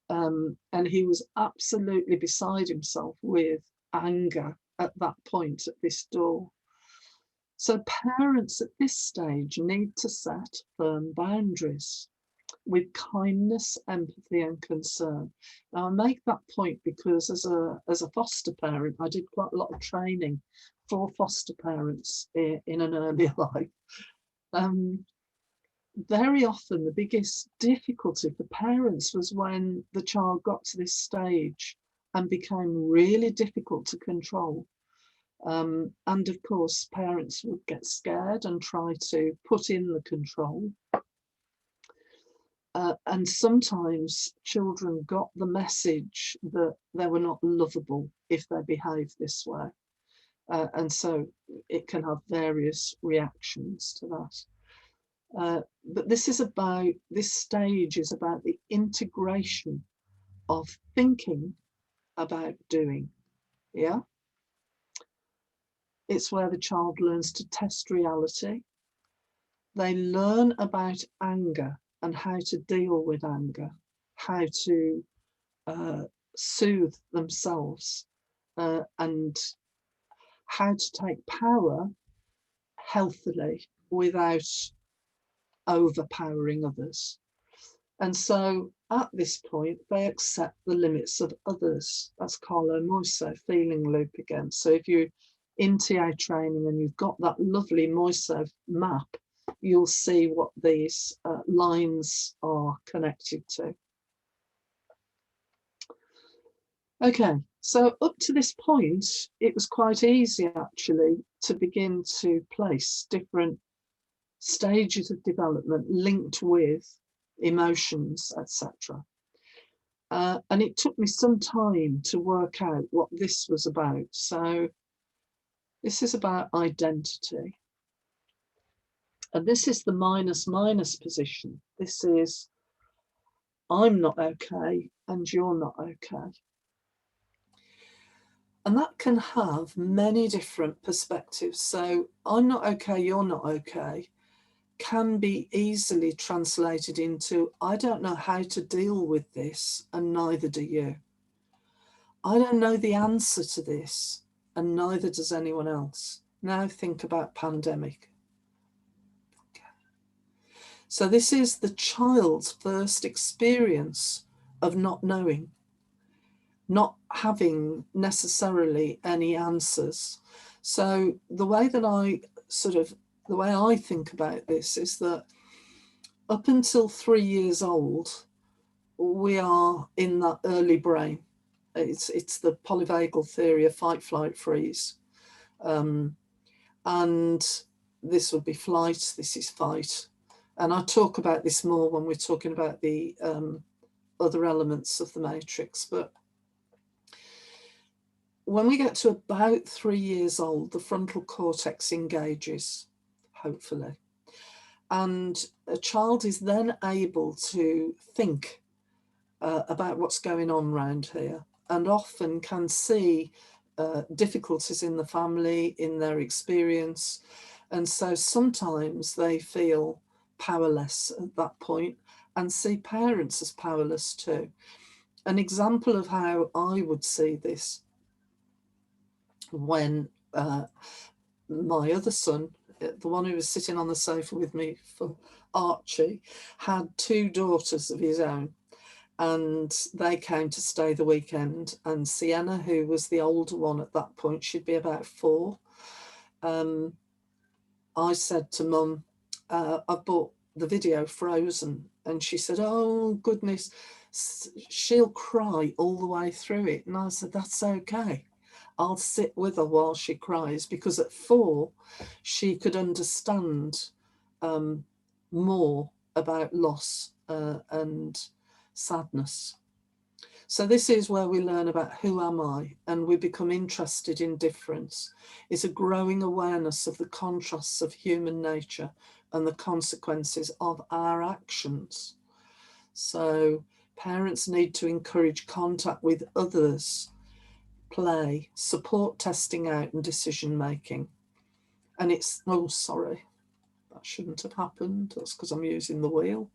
And he was absolutely beside himself with anger at that point at this door. So parents at this stage need to set firm boundaries with kindness, empathy and concern. Now I make that point because as a foster parent, I did quite a lot of training for foster parents in an earlier life. Very often the biggest difficulty for parents was when the child got to this stage and became really difficult to control. And of course, parents would get scared and try to put in the control. And sometimes children got the message that they were not lovable if they behaved this way. And so it can have various reactions to that. But this stage is about the integration of thinking about doing, yeah? It's where the child learns to test reality. They learn about anger and how to deal with anger, how to soothe themselves, and how to take power healthily without overpowering others. And so at this point, they accept the limits of others. That's Carlo Moiso, feeling loop again. So if you're in TA training and you've got that lovely Moiso map, you'll see what these lines are connected to. Okay, so up to this point, it was quite easy actually to begin to place different stages of development linked with emotions, etc. And it took me some time to work out what this was about. So this is about identity. And this is the minus position. This is, I'm not okay and you're not okay. And that can have many different perspectives. So I'm not okay, you're not okay, can be easily translated into, I don't know how to deal with this and neither do you. I don't know the answer to this and neither does anyone else. Now think about pandemic. So this is the child's first experience of not knowing, not having necessarily any answers. So the way that the way I think about this is that up until 3 years old, we are in that early brain. It's the polyvagal theory of fight, flight, freeze. And this would be flight, this is fight. And I talk about this more when we're talking about the other elements of the matrix. But when we get to about 3 years old, the frontal cortex engages, hopefully. And a child is then able to think about what's going on around here and often can see difficulties in the family, in their experience. And so sometimes they feel powerless at that point and see parents as powerless too. An example of how I would see this when my other son, the one who was sitting on the sofa with me for Archie, had 2 daughters of his own. And they came to stay the weekend. And Sienna, who was the older one at that point, she'd be about 4. I said to Mum, I bought the video Frozen. And she said, oh, goodness, she'll cry all the way through it. And I said, that's okay. I'll sit with her while she cries, because at 4, she could understand more about loss and sadness. So this is where we learn about who am I, and we become interested in difference. It's a growing awareness of the contrasts of human nature and the consequences of our actions. So parents need to encourage contact with others, play, support testing out and decision making. And it's, oh, sorry, that shouldn't have happened. That's because I'm using the wheel.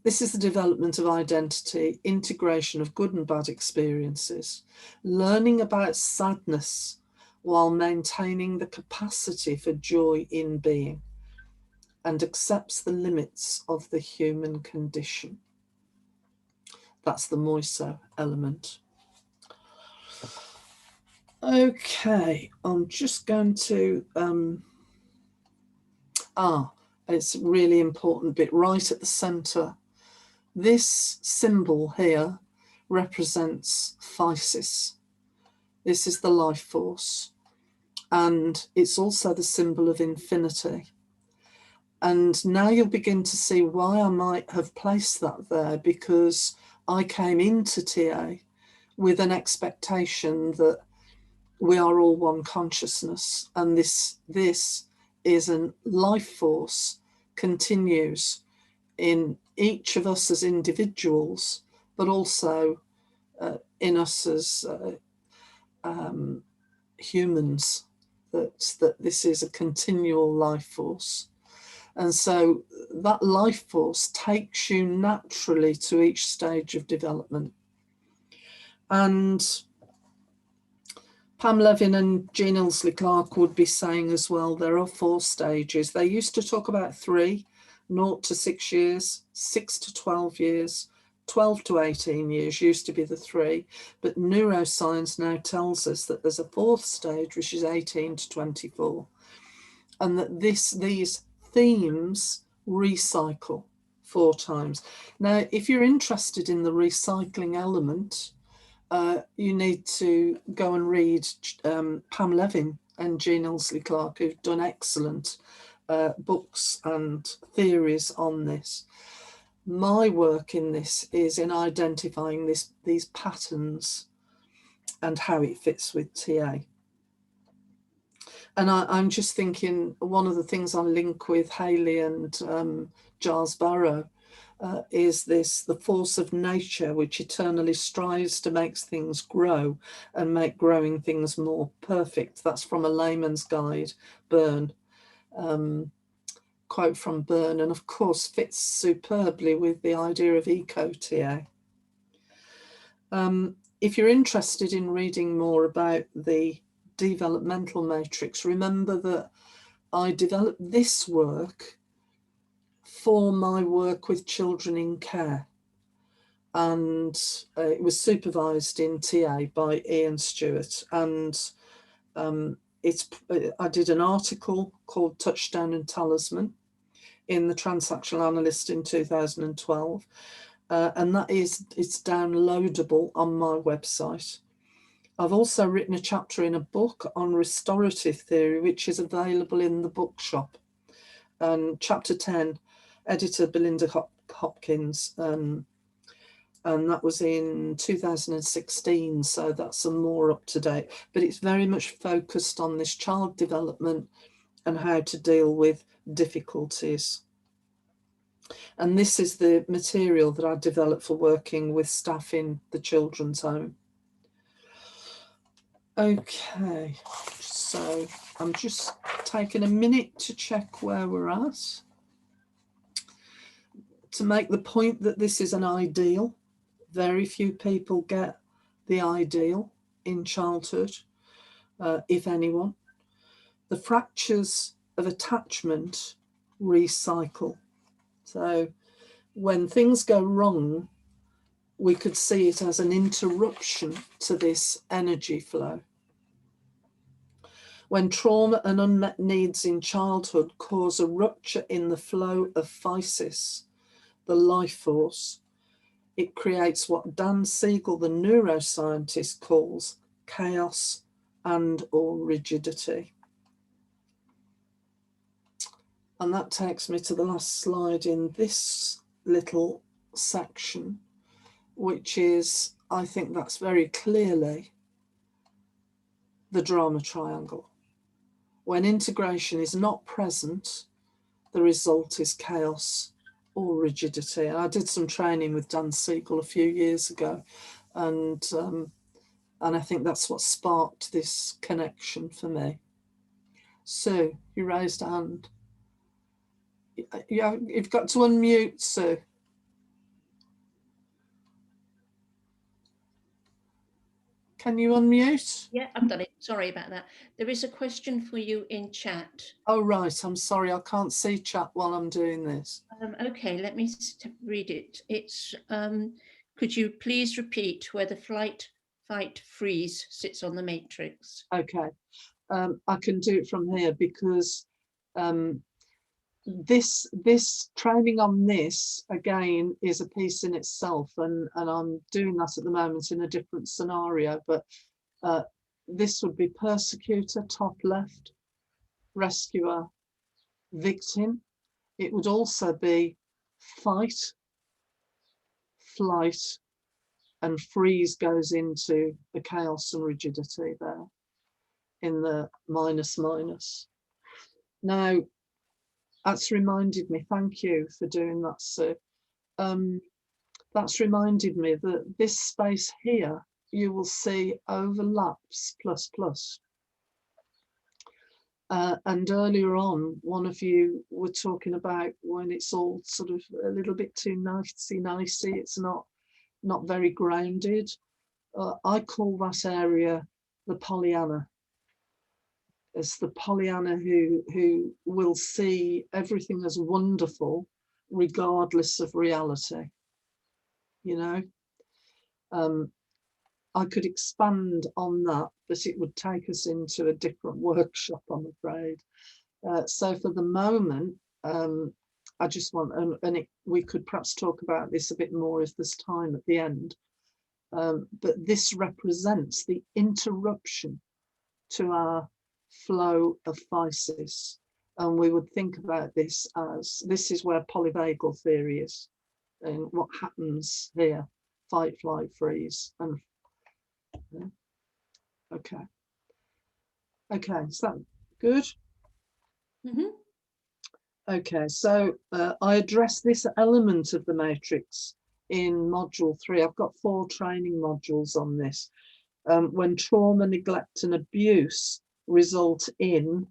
This is the development of identity, integration of good and bad experiences, learning about sadness while maintaining the capacity for joy in being, and accepts the limits of the human condition. That's the Moiso element. Okay, I'm just going to, it's a really important bit right at the centre. This symbol here represents physis. This is the life force, and it's also the symbol of infinity. And now you'll begin to see why I might have placed that there, because I came into TA with an expectation that we are all one consciousness, and this is a life force, continues in each of us as individuals, but also in us as humans, that this is a continual life force. And so that life force takes you naturally to each stage of development. And Pam Levin and Jean Ilsley Clark would be saying as well, there are 4 stages. They used to talk about 3, 0 to 6 years, 6 to 12 years, 12 to 18 years used to be the 3. But neuroscience now tells us that there's a 4th stage, which is 18 to 24. And that these themes recycle 4 times. Now, if you're interested in the recycling element, you need to go and read Pam Levin and Jean Ilsley Clark, who've done excellent books and theories on this. My work in this is in identifying these patterns and how it fits with TA. And I'm just thinking, one of the things I link with Haley and Giles Barrow is the force of nature, which eternally strives to make things grow and make growing things more perfect. That's from a layman's guide, Byrne, quote from Byrne, and of course fits superbly with the idea of eco-TA. If you're interested in reading more about the developmental matrix, remember that I developed this work for my work with children in care, and it was supervised in TA by Ian Stewart, and I did an article called Touchdown and Talisman in the Transactional Analyst in 2012, and it's downloadable on my website. I've also written a chapter in a book on restorative theory, which is available in the bookshop. Chapter 10, editor Belinda Hopkins, and that was in 2016, so that's a more up to date, but it's very much focused on this child development and how to deal with difficulties. And this is the material that I developed for working with staff in the children's home. Okay, so I'm just taking a minute to check where we're at, to make the point that this is an ideal. Very few people get the ideal in childhood, if anyone. The fractures of attachment recycle. So when things go wrong, we could see it as an interruption to this energy flow. When trauma and unmet needs in childhood cause a rupture in the flow of physis, the life force, it creates what Dan Siegel, the neuroscientist, calls chaos and or rigidity. And that takes me to the last slide in this little section, which is, I think that's very clearly the drama triangle. When integration is not present, the result is chaos or rigidity. And I did some training with Dan Siegel a few years ago, and And I think that's what sparked this connection for me. Sue, you raised a hand. You've got to unmute, Sue. Can you unmute? Yeah, I've done it. Sorry about that. There is a question for you in chat. Oh, right. I'm sorry. I can't see chat while I'm doing this. Okay, let me read it. It's, could you please repeat where the flight, fight, freeze sits on the matrix? Okay. I can do it from here because this training on this again is a piece in itself, and I'm doing that at the moment in a different scenario, but this would be persecutor, top left, rescuer, victim. It would also be fight, flight, and freeze goes into the chaos and rigidity there in the minus. Now, that's reminded me, thank you for doing that, Sue. That's reminded me that this space here, you will see overlaps plus. And earlier on, one of you were talking about when it's all sort of a little bit too nicey, it's not very grounded. I call that area the Pollyanna. It's the Pollyanna who will see everything as wonderful, regardless of reality. You know, I could expand on that, but it would take us into a different workshop, I'm afraid. So for the moment, I just want, we could perhaps talk about this a bit more if there's time at the end. But this represents the interruption to our flow of physis. And we would think about this as, this is where polyvagal theory is, and what happens here, fight, flight, freeze, and okay, is that good? Mm-hmm. Okay, so I address this element of the matrix in module 3. I've got 4 training modules on this. When trauma, neglect, and abuse result in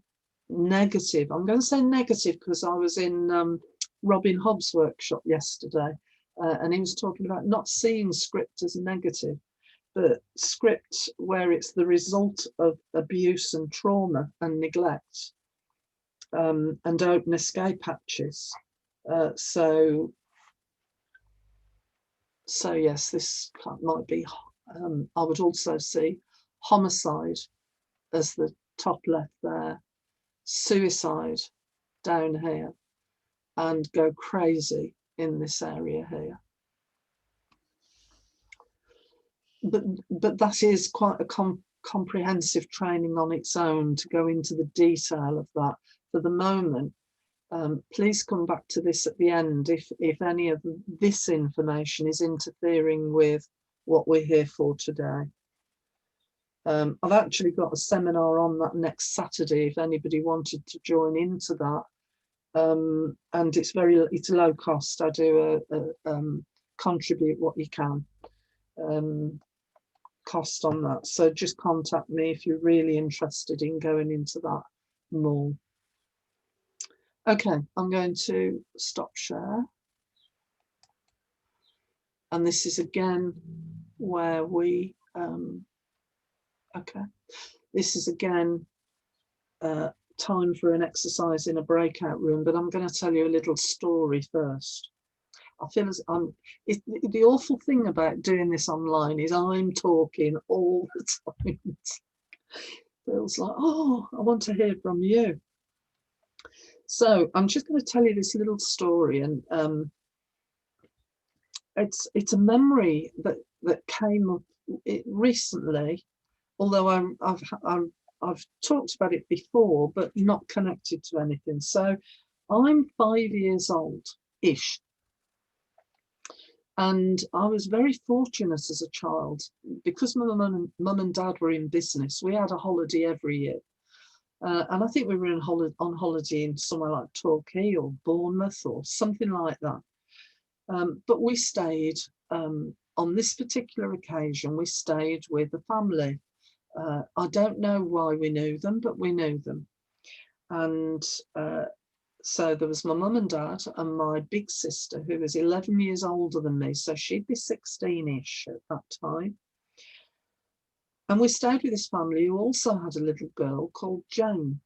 negative, I'm going to say negative because I was in Robin Hobb's workshop yesterday, and he was talking about not seeing script as negative, but script where it's the result of abuse and trauma and neglect, and open escape hatches. So yes, this might be, I would also see homicide as the top left there, suicide down here, and go crazy in this area here. But that is quite a comprehensive training on its own to go into the detail of that. For the moment, please come back to this at the end if any of this information is interfering with what we're here for today. I've actually got a seminar on that next Saturday if anybody wanted to join into that, and it's low cost. I do a contribute what you can cost on that, so just contact me if you're really interested in going into that more. Okay, I'm going to stop share, and this is again where we okay, this is again time for an exercise in a breakout room, but I'm going to tell you a little story first. I feel as the awful thing about doing this online is I'm talking all the time. It feels like, oh, I want to hear from you. So I'm just going to tell you this little story, and it's a memory that came up recently, although I've talked about it before, but not connected to anything. So I'm 5 years old-ish. And I was very fortunate as a child because my mum and dad were in business. We had a holiday every year. And I think we were on holiday in somewhere like Torquay or Bournemouth or something like that. But we stayed on this particular occasion, we stayed with the family. I don't know why we knew them, but we knew them. And so there was my mum and dad and my big sister, who was 11 years older than me. So she'd be 16-ish at that time. And we stayed with this family who also had a little girl called Jane.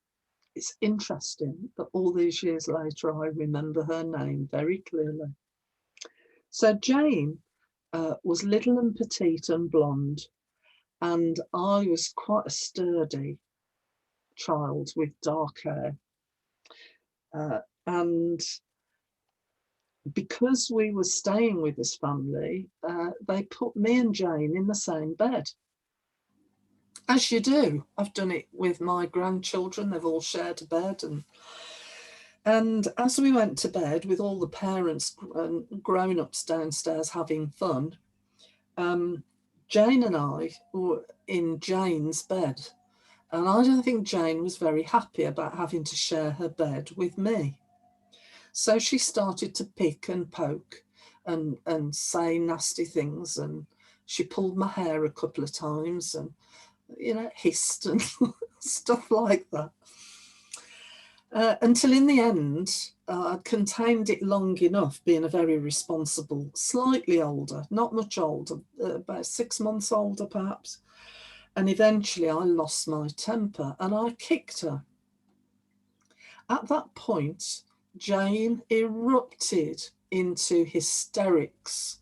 It's interesting that all these years later, I remember her name very clearly. So Jane was little and petite and blonde, and I was quite a sturdy child with dark hair. And because we were staying with this family, they put me and Jane in the same bed. As you do. I've done it with my grandchildren. They've all shared a bed. And as we went to bed with all the parents and grown-ups downstairs having fun, Jane and I were in Jane's bed. And I don't think Jane was very happy about having to share her bed with me. So she started to pick and poke and say nasty things. And she pulled my hair a couple of times and, you know, hissed and stuff like that. Until in the end, I'd contained it long enough, being a very responsible, slightly older, not much older, about 6 months older perhaps. And eventually I lost my temper and I kicked her. At that point, Jane erupted into hysterics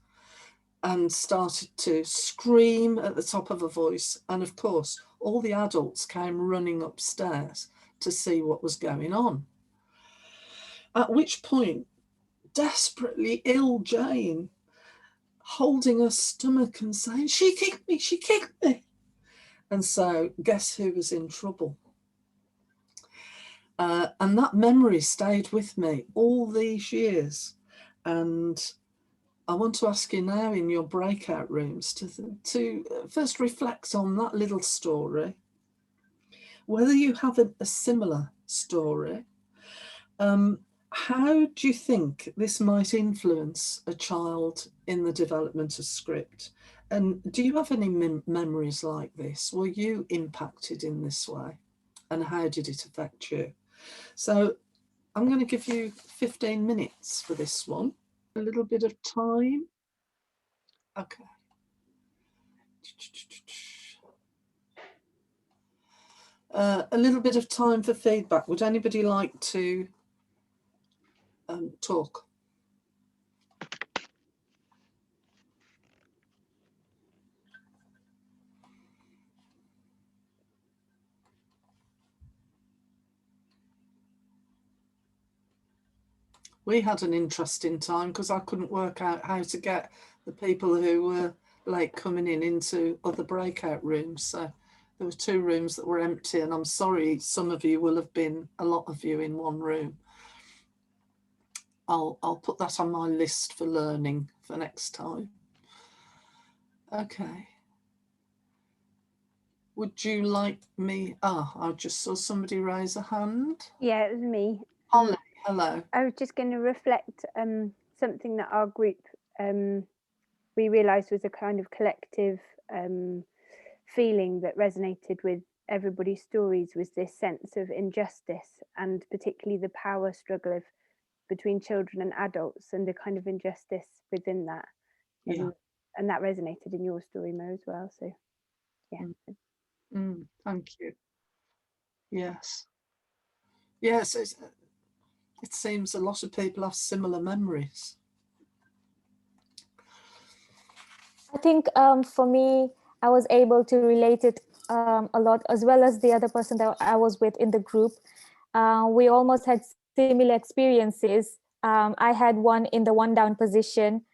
and started to scream at the top of her voice. And of course, all the adults came running upstairs to see what was going on. At which point, desperately ill Jane, holding her stomach and saying, "She kicked me, she kicked me." And so guess who was in trouble? And that memory stayed with me all these years. And I want to ask you now in your breakout rooms to first reflect on that little story, whether you have a similar story. How do you think this might influence a child in the development of script? And do you have any memories like this? Were you impacted in this way? And how did it affect you? So I'm going to give you 15 minutes for this one. A little bit of time. Okay. A little bit of time for feedback. Would anybody like to talk? We had an interesting time because I couldn't work out how to get the people who were late coming into other breakout rooms. So there were 2 rooms that were empty, and I'm sorry, some of you will have been, a lot of you, in one room. I'll put that on my list for learning for next time. Okay. Would you like me? I just saw somebody raise a hand. Yeah, it was me. Holly, hello. I was just going to reflect something that our group we realised was a kind of collective feeling that resonated with everybody's stories, was this sense of injustice, and particularly the power struggle between children and adults, and the kind of injustice within that. Yeah. And that resonated in your story, Mo, as well. So, yeah. Thank you. Yes. Yes, it seems a lot of people have similar memories. I think for me, I was able to relate it a lot, as well as the other person that I was with in the group. We almost had similar experiences. I had one in the one down position,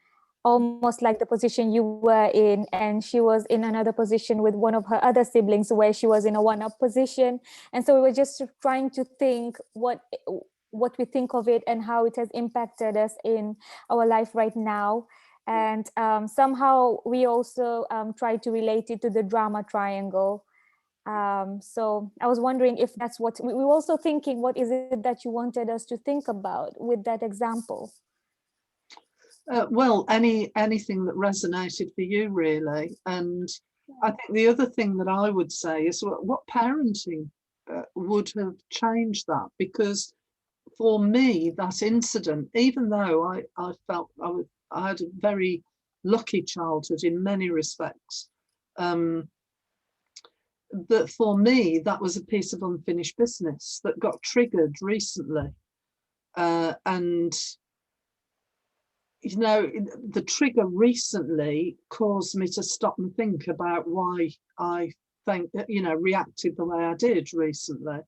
almost like the position you were in, and she was in another position with one of her other siblings where she was in a one up position. And so we were just trying to think what we think of it and how it has impacted us in our life right now. And somehow we also try to relate it to the drama triangle. So I was wondering if that's what we were also thinking, what is it that you wanted us to think about with that example? Well, anything that resonated for you, really. And I think the other thing that I would say is what parenting would have changed that, because for me, that incident, even though I felt I had a very lucky childhood in many respects, but for me, that was a piece of unfinished business that got triggered recently. And, you know, the trigger recently caused me to stop and think about why I think, you know, reacted the way I did recently,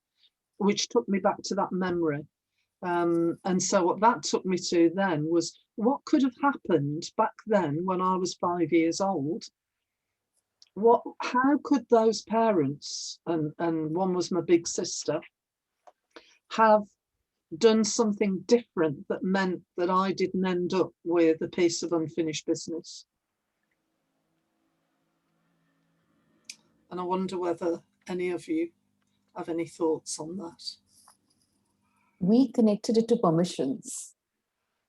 which took me back to that memory. And so what that took me to then was, what could have happened back then when I was 5 years old? How could those parents, and one was my big sister, have done something different that meant that I didn't end up with a piece of unfinished business? And I wonder whether any of you have any thoughts on that. We connected it to permissions.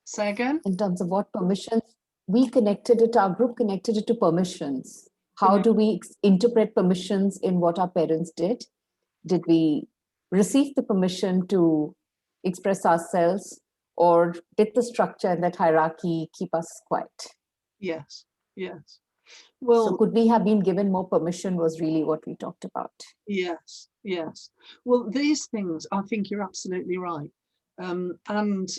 Say again? In terms of what permissions, we connected it, our group connected it to permissions. How do we interpret permissions in what our parents did? Did we receive the permission to express ourselves, or did the structure and that hierarchy keep us quiet? Yes, yes. Well, so could we have been given more permission was really what we talked about. Yes, yes. Well, these things, I think you're absolutely right. And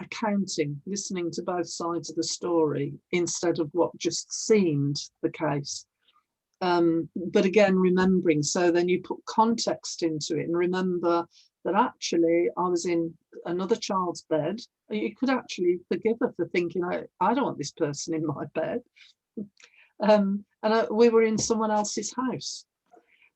accounting, listening to both sides of the story instead of what just seemed the case. But again, remembering, so then you put context into it and remember that actually I was in another child's bed. You could actually forgive her for thinking, I don't want this person in my bed. We were in someone else's house.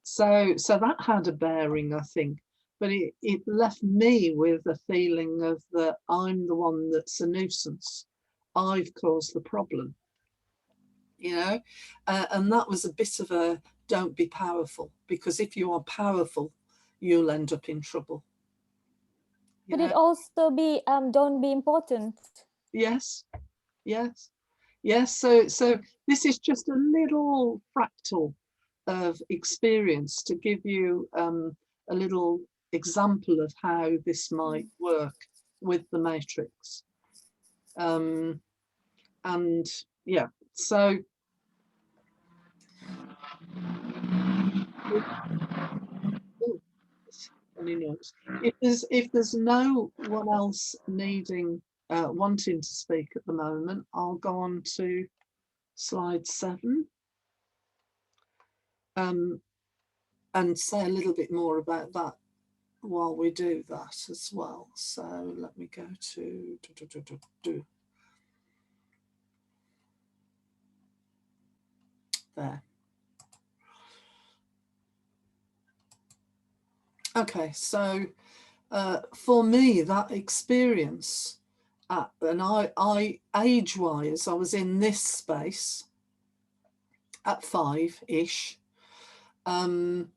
So that had a bearing, I think. But it left me with a feeling of that I'm the one that's a nuisance. I've caused the problem. You know, and that was a bit of a don't be powerful, because if you are powerful, you'll end up in trouble. Could it also be don't be important? Yes, yes, yes. So this is just a little fractal of experience to give you a little example of how this might work with the matrix. And yeah, so if there's no one else needing wanting to speak at the moment, I'll go on to slide 7 and say a little bit more about that while we do that as well. So let me go to there. Okay, so for me, that experience, and I age-wise, I was in this space at 5-ish, and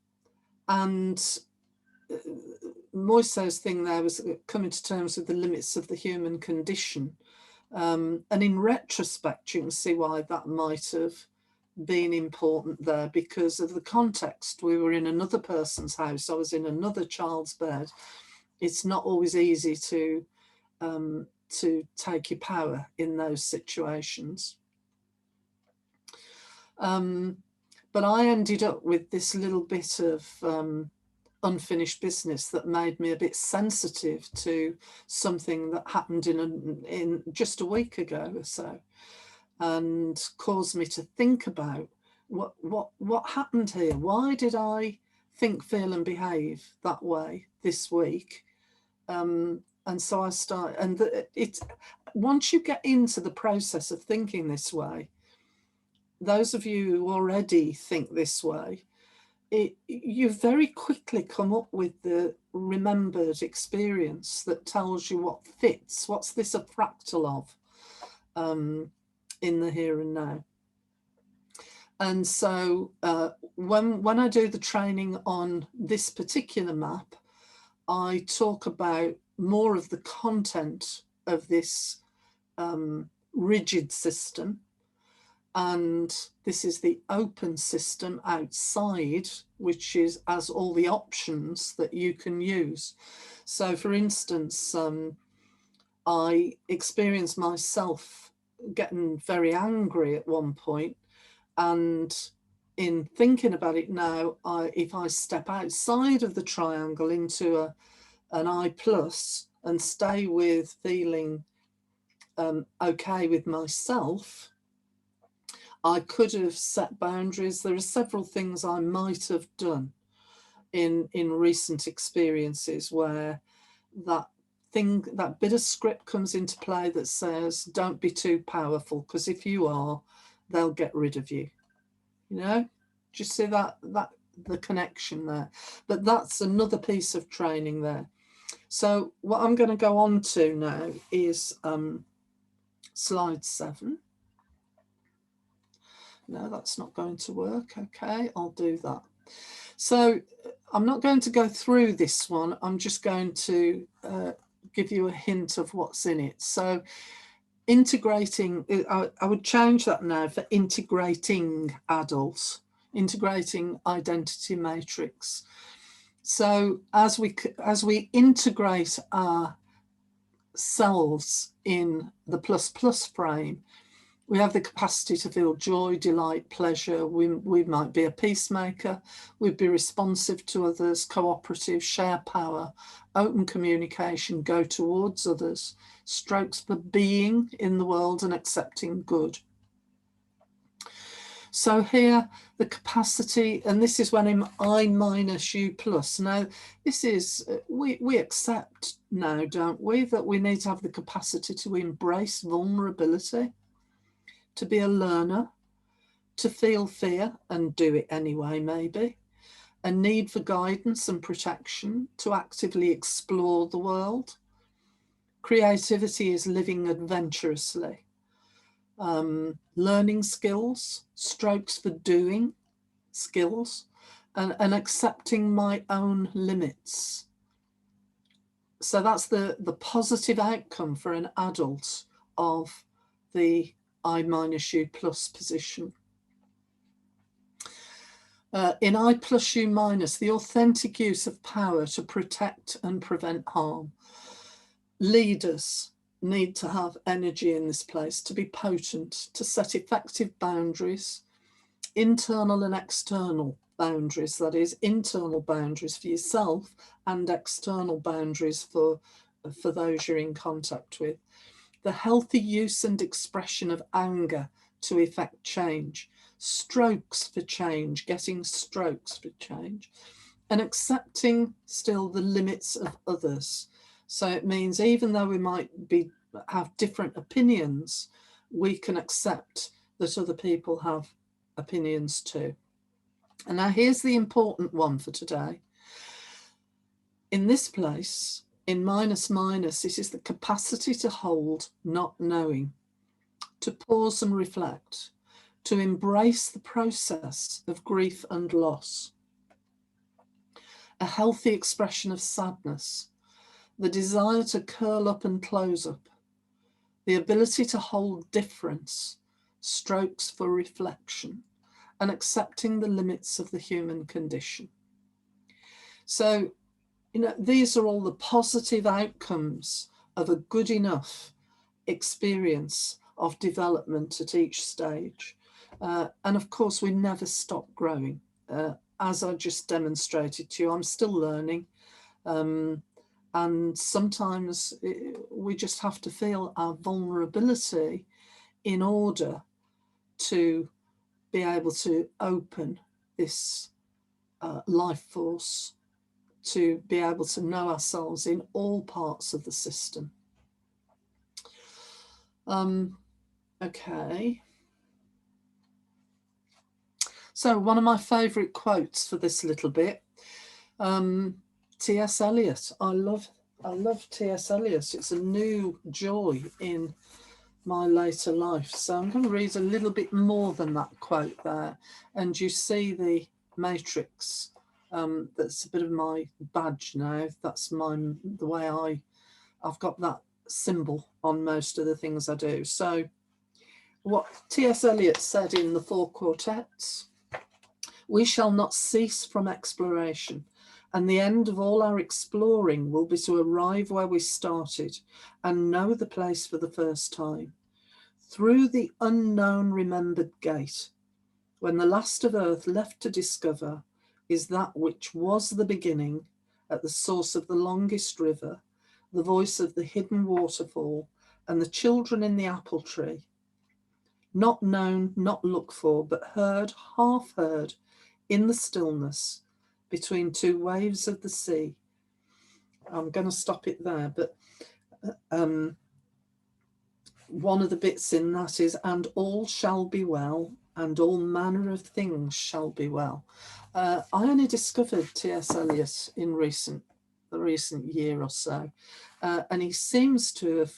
Moise's thing there was coming to terms with the limits of the human condition, and in retrospect, you can see why that might have been important there, because of the context. We were in another person's house. I was in another child's bed. It's not always easy to take your power in those situations. But I ended up with this little bit of unfinished business that made me a bit sensitive to something that happened in just a week ago or so, and caused me to think about what happened here. Why did I think, feel and behave that way this week? And so I start, and once you get into the process of thinking this way, those of you who already think this way, you very quickly come up with the remembered experience that tells you what fits. What's this a fractal of in the here and now? And so when I do the training on this particular map, I talk about more of the content of this rigid system, and this is the open system outside, which has all the options that you can use. So for instance, I experienced myself getting very angry at one point, and in thinking about it now, if I step outside of the triangle into an I+ and stay with feeling okay with myself, I could have set boundaries. There are several things I might have done in recent experiences where that bit of script comes into play that says, don't be too powerful, because if you are, they'll get rid of you. You know, do you see that the connection there? But that's another piece of training there. So what I'm going to go on to now is slide 7. No, that's not going to work. Okay, I'll do that. So I'm not going to go through this one. I'm just going to give you a hint of what's in it. So integrating, I would change that now for integrating adults, integrating identity matrix. So as we integrate our selves in the ++ frame, we have the capacity to feel joy, delight, pleasure. We might be a peacemaker. We'd be responsive to others, cooperative, share power, open communication, go towards others, strokes for being in the world and accepting good. So here, the capacity, and this is when in I-U+. Now, this is, we accept now, don't we, that we need to have the capacity to embrace vulnerability, to be a learner, to feel fear and do it anyway, maybe, a need for guidance and protection, to actively explore the world. Creativity is living adventurously. Learning skills, strokes for doing skills, and accepting my own limits. So that's the positive outcome for an adult of the I-U+ position. In I+U-, the authentic use of power to protect and prevent harm. Leaders need to have energy in this place, to be potent, to set effective boundaries, internal and external boundaries, that is, internal boundaries for yourself and external boundaries for those you're in contact with. The healthy use and expression of anger to effect change, strokes for change, getting strokes for change, and accepting still the limits of others. So it means even though we might have different opinions, we can accept that other people have opinions too. And now here's the important one for today. In this place, in -, it is the capacity to hold not knowing, to pause and reflect, to embrace the process of grief and loss, a healthy expression of sadness, the desire to curl up and close up, the ability to hold difference, strokes for reflection, and accepting the limits of the human condition. So, you know, these are all the positive outcomes of a good enough experience of development at each stage. And of course, we never stop growing. As I just demonstrated to you, I'm still learning. And sometimes we just have to feel our vulnerability in order to be able to open this life force, to be able to know ourselves in all parts of the system. Okay. So one of my favourite quotes for this little bit, T.S. Eliot. I love T.S. Eliot. It's a new joy in my later life. So I'm going to read a little bit more than that quote there. And you see the matrix. That's a bit of my badge now. That's the way I've got that symbol on most of the things I do. So what T.S. Eliot said in the Four Quartets: we shall not cease from exploration, and the end of all our exploring will be to arrive where we started and know the place for the first time. Through the unknown remembered gate, when the last of earth left to discover is that which was the beginning, at the source of the longest river, the voice of the hidden waterfall, and the children in the apple tree. Not known, not looked for, but heard, half heard, in the stillness, between two waves of the sea. I'm going to stop it there, but one of the bits in that is, and all shall be well, and all manner of things shall be well. I only discovered T.S. Eliot in the recent year or so, and he seems to have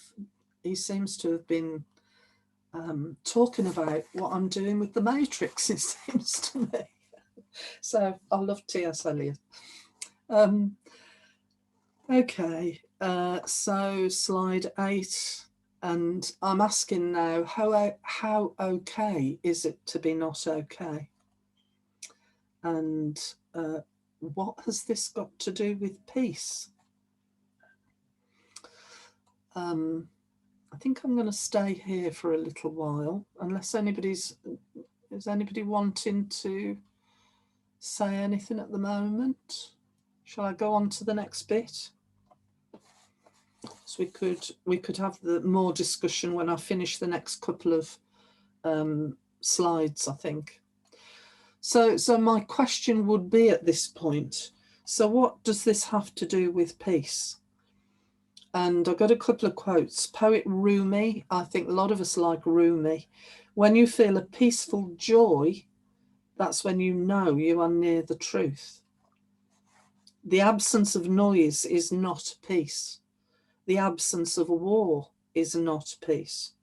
been talking about what I'm doing with the Matrix, it seems to me. So I love T.S. Eliot. Okay, so slide 8, and I'm asking now, how okay is it to be not okay? And what has this got to do with peace? I think I'm going to stay here for a little while, unless is anybody wanting to say anything at the moment? Shall I go on to the next bit? So we could have the more discussion when I finish the next couple of slides, I think. So my question would be at this point, so what does this have to do with peace? And I've got a couple of quotes. Poet Rumi, I think a lot of us like Rumi. When you feel a peaceful joy, that's when you know you are near the truth. The absence of noise is not peace. The absence of war is not peace.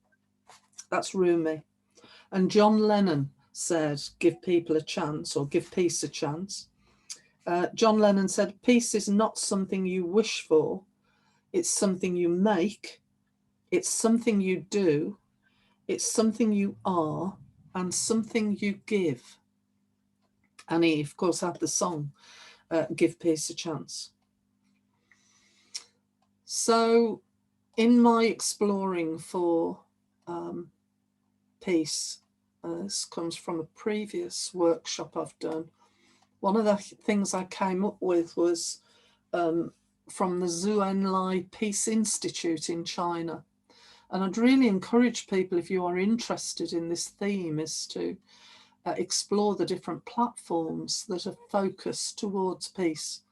That's Rumi. And John Lennon said, give people a chance, or give peace a chance. John Lennon said, peace is not something you wish for. It's something you make. It's something you do. It's something you are, and something you give. And he, of course, had the song, Give Peace a Chance. So in my exploring for peace, this comes from a previous workshop I've done. One of the things I came up with was from the Zhou Enlai Peace Institute in China. And I'd really encourage people, if you are interested in this theme, is to explore the different platforms that are focused towards peace.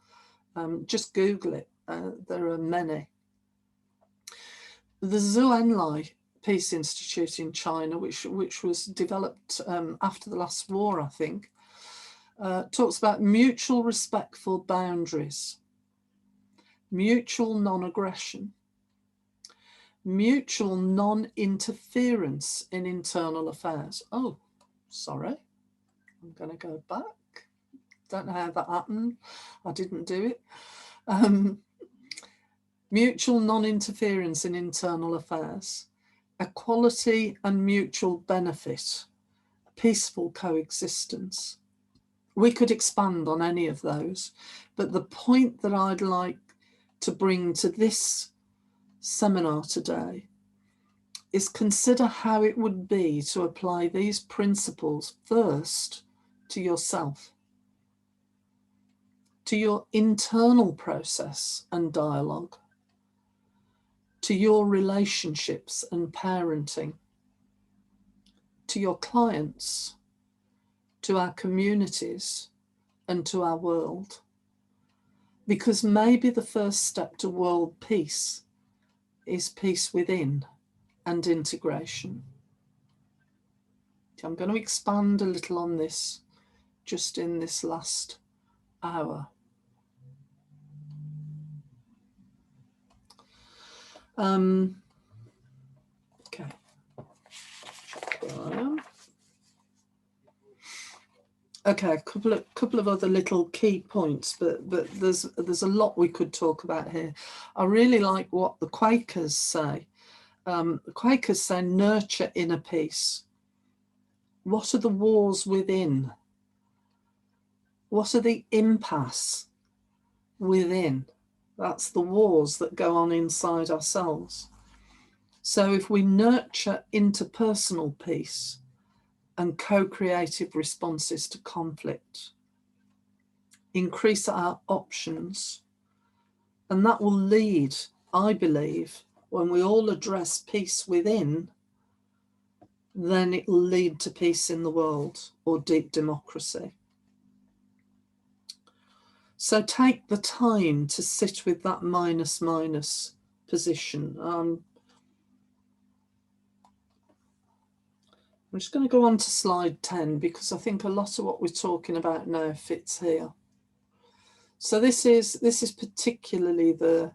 Just Google it. There are many. The Zhou Enlai Peace Institute in China, which was developed after the last war, I think, talks about mutual respectful boundaries, mutual non-aggression, mutual non-interference in internal affairs. Oh, sorry, I'm going to go back. Don't know how that happened. I didn't do it. Mutual non-interference in internal affairs, equality and mutual benefit, peaceful coexistence. We could expand on any of those, but the point that I'd like to bring to this seminar today is consider how it would be to apply these principles first to yourself, to your internal process and dialogue, to your relationships and parenting, to your clients, to our communities, and to our world. Because maybe the first step to world peace is peace within and integration. I'm going to expand a little on this just in this last hour. Okay. Okay, a couple of other little key points, but there's a lot we could talk about here. I really like what the Quakers say Quakers say nurture inner peace. What are the wars within? What are the impasse within? That's the wars that go on inside ourselves. So if we nurture interpersonal peace and co-creative responses to conflict, increase our options, and that will lead, I believe, when we all address peace within, then it will lead to peace in the world or deep democracy. So take the time to sit with that minus position. I'm just going to go on to slide 10 because I think a lot of what we're talking about now fits here. So this is particularly the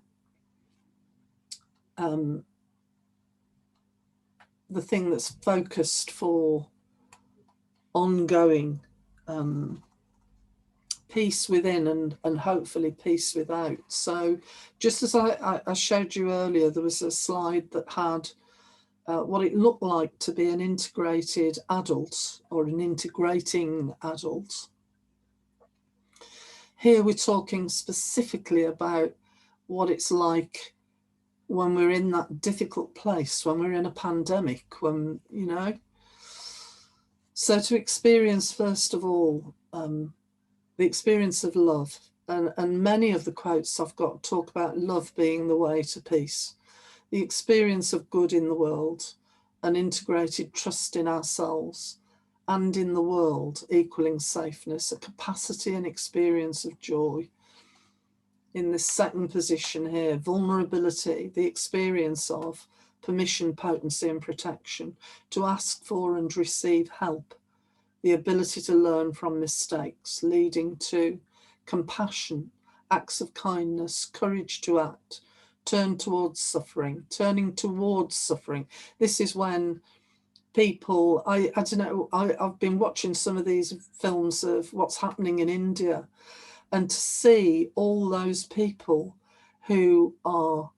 thing that's focused for ongoing peace within and hopefully peace without. So just as I showed you earlier, there was a slide that had what it looked like to be an integrated adult or an integrating adult. Here we're talking specifically about what it's like when we're in that difficult place, when we're in a pandemic, when, you know. So to experience, first of all, the experience of love, and many of the quotes I've got talk about love being the way to peace, the experience of good in the world, an integrated trust in ourselves and in the world, equaling safeness, a capacity and experience of joy. In this second position here, vulnerability, the experience of permission, potency and protection, to ask for and receive help, the ability to learn from mistakes, leading to compassion, acts of kindness, courage to act, turning towards suffering. This is when people, I don't know, I've been watching some of these films of what's happening in India, and to see all those people who are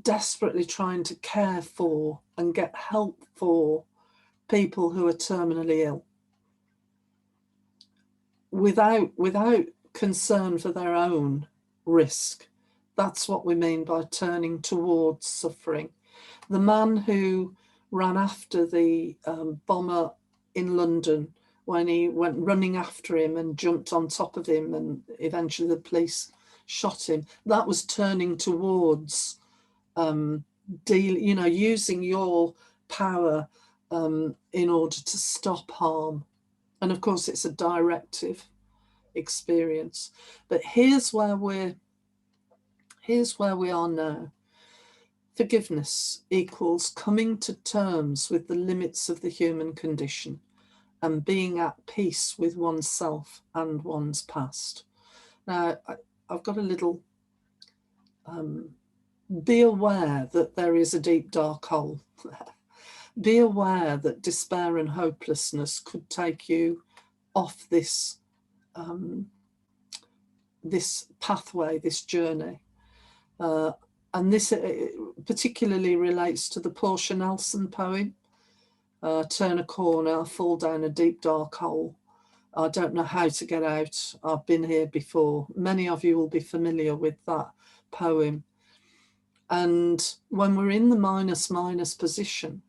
desperately trying to care for and get help for people who are terminally ill, without concern for their own risk. That's what we mean by turning towards suffering. The man who ran after the bomber in London, when he went running after him and jumped on top of him and eventually the police shot him, that was turning towards using your power in order to stop harm. And of course, it's a directive experience. But here's where we are now. Forgiveness equals coming to terms with the limits of the human condition and being at peace with oneself and one's past. Now, I've got a little, be aware that there is a deep, dark hole. Be aware that despair and hopelessness could take you off this, this pathway, this journey. And this particularly relates to the Portia Nelson poem, turn a corner, fall down a deep, dark hole. I don't know how to get out. I've been here before. Many of you will be familiar with that poem. And when we're in the minus position,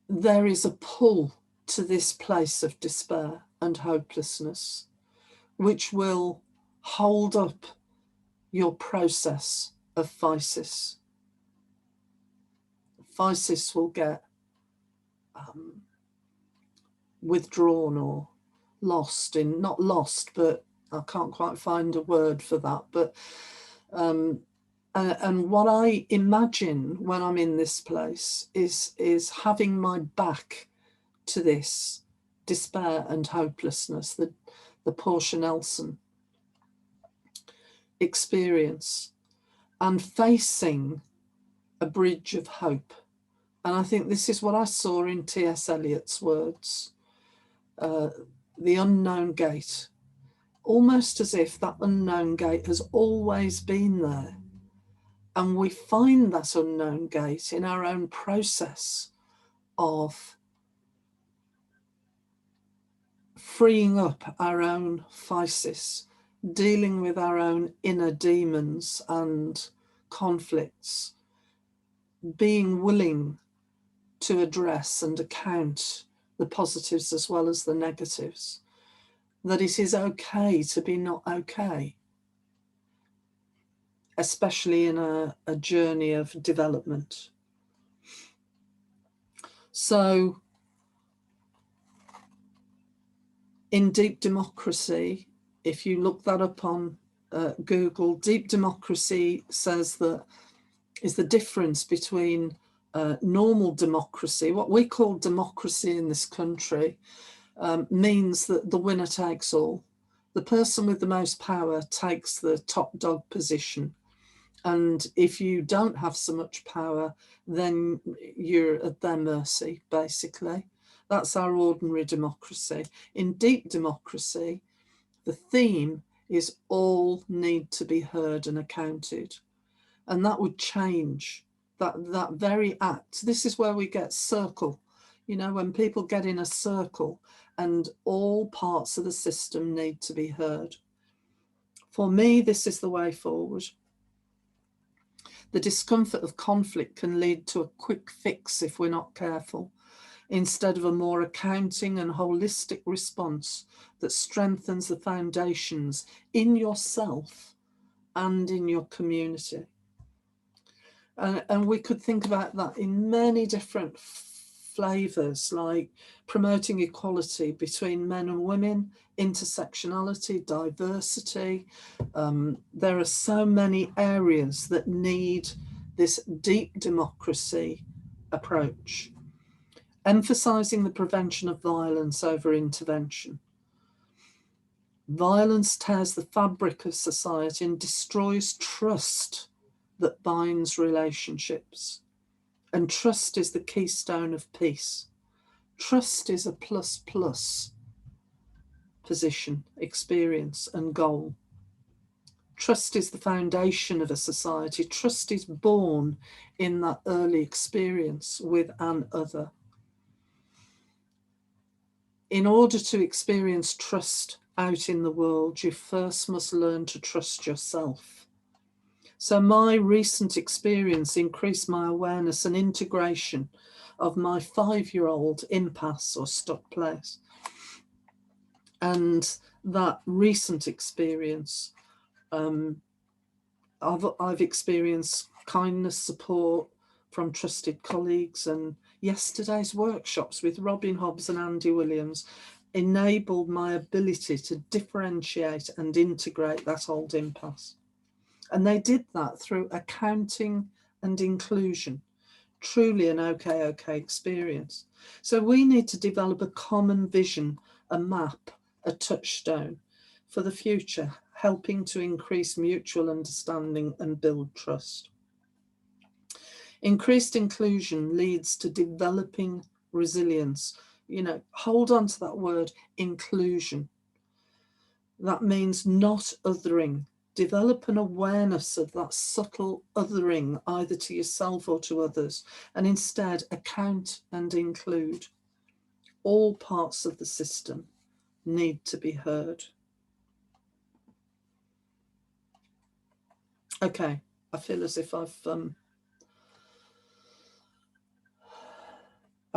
there is a pull to this place of despair and hopelessness, which will hold up your process of physis. Physis will get withdrawn or lost in, not lost, but I can't quite find a word for that. But and what I imagine when I'm in this place is having my back to this despair and hopelessness, the Portia Nelson experience, and facing a bridge of hope. And I think this is what I saw in T.S. Eliot's words, the unknown gate, almost as if that unknown gate has always been there, And we find that unknown gate in our own process of freeing up our own physis, dealing with our own inner demons and conflicts, being willing to address and account the positives as well as the negatives, that it is okay to be not okay, especially in a journey of development. So in Deep Democracy, if you look that up on Google, Deep Democracy says that is the difference between normal democracy. What we call democracy in this country means that the winner takes all. The person with the most power takes the top dog position. And if you don't have so much power, then you're at their mercy, basically. That's our ordinary democracy. In Deep Democracy, the theme is all need to be heard and accounted. And that would change that very act. This is where we get circle. You know, when people get in a circle and all parts of the system need to be heard. For me, this is the way forward. The discomfort of conflict can lead to a quick fix if we're not careful, instead of a more accounting and holistic response that strengthens the foundations in yourself and in your community. And we could think about that in many different flavours, like promoting equality between men and women, intersectionality, diversity. There are so many areas that need this deep democracy approach, emphasising the prevention of violence over intervention. Violence tears the fabric of society and destroys trust that binds relationships. And trust is the keystone of peace. Trust is a plus position, experience, and goal. Trust is the foundation of a society. Trust is born in that early experience with an other. In order to experience trust out in the world, you first must learn to trust yourself. So my recent experience increased my awareness and integration of my 5-year-old impasse or stuck place. And that recent experience, I've experienced kindness, support from trusted colleagues, and yesterday's workshops with Robin Hobbs and Andy Williams enabled my ability to differentiate and integrate that old impasse. And they did that through accounting and inclusion, truly an okay experience. So we need to develop a common vision, a map, a touchstone for the future, helping to increase mutual understanding and build trust. Increased inclusion leads to developing resilience. You know, hold on to that word, inclusion. That means not othering. Develop an awareness of that subtle othering, either to yourself or to others, and instead account and include. All parts of the system need to be heard. Okay, I feel as if I've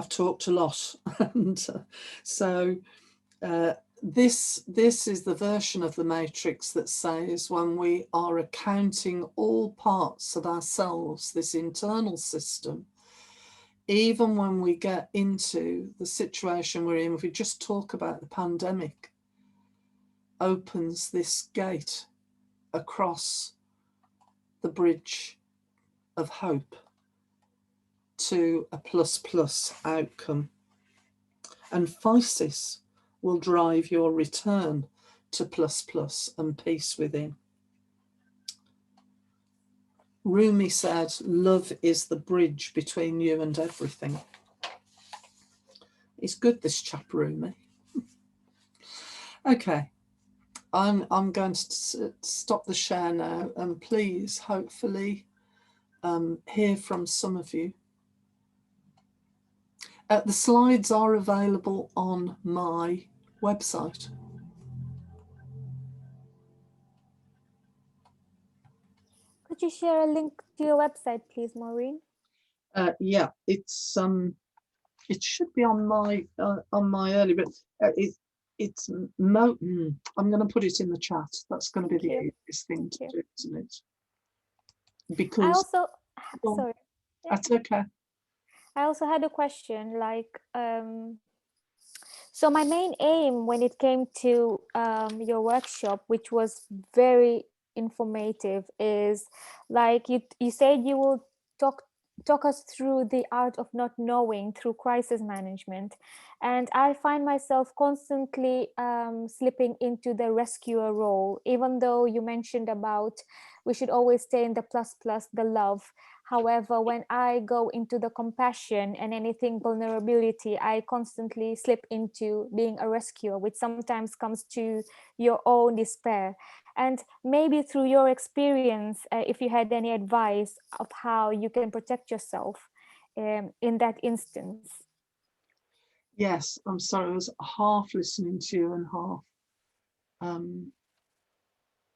talked a lot, and this is the version of the matrix that says when we are accounting all parts of ourselves, this internal system, even when we get into the situation we're in, if we just talk about the pandemic, opens this gate across the bridge of hope to a plus outcome. And physis will drive your return to plus and peace within. Rumi said, love is the bridge between you and everything. It's good, this chap, Rumi. Okay, I'm going to stop the share now, and please, hopefully, hear from some of you. The slides are available on my website. Could you share a link to your website, please, Maureen? Yeah, it's it should be on my early, but I'm going to put it in the chat. That's going to be the easiest thing to do, isn't it? Because I also, well, sorry. That's okay. I also had a question, like, so my main aim when it came to your workshop, which was very informative, is like you said you will talk us through the art of not knowing through crisis management, and I find myself constantly slipping into the rescuer role, even though you mentioned about we should always stay in the plus, the love. However, when I go into the compassion and anything vulnerability, I constantly slip into being a rescuer, which sometimes comes to your own despair. And maybe through your experience, if you had any advice of how you can protect yourself in that instance. Yes, I'm sorry, I was half listening to you and half.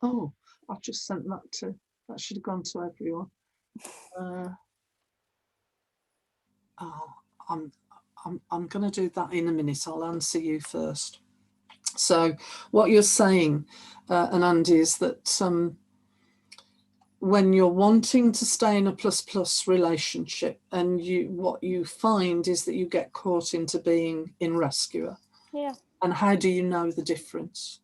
Oh, I've just sent that should have gone to everyone. I'm going to do that in a minute. I'll answer you first. So what you're saying, Anandi, is that when you're wanting to stay in a plus relationship, and what you find is that you get caught into being in rescuer. Yeah. And how do you know the difference?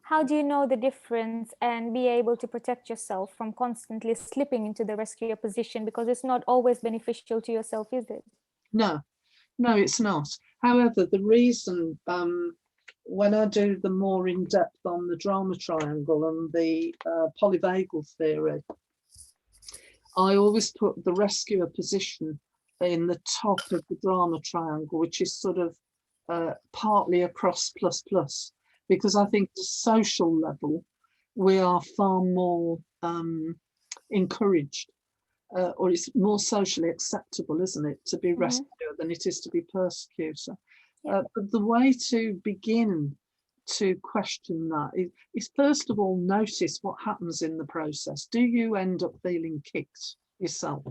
How do you know the difference and be able to protect yourself from constantly slipping into the rescuer position? Because it's not always beneficial to yourself, is it? No, it's not. However, the reason when I do the more in-depth on the drama triangle and the polyvagal theory, I always put the rescuer position in the top of the drama triangle, which is sort of partly across plus, because I think at a social level, we are far more encouraged, or it's more socially acceptable, isn't it, to be rescuer than it is to be persecutor. But the way to begin to question that is first of all, notice what happens in the process. Do you end up feeling kicked yourself?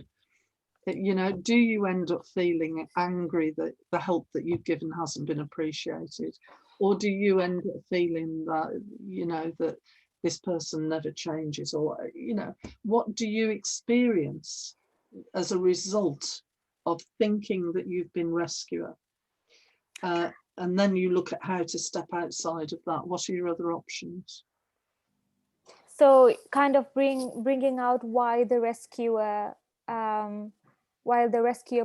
You know, do you end up feeling angry that the help that you've given hasn't been appreciated? Or do you end up feeling that, you know, that this person never changes? Or, you know, what do you experience as a result of thinking that you've been rescuer? And then you look at how to step outside of that. What are your other options? So kind of bringing out why the rescuer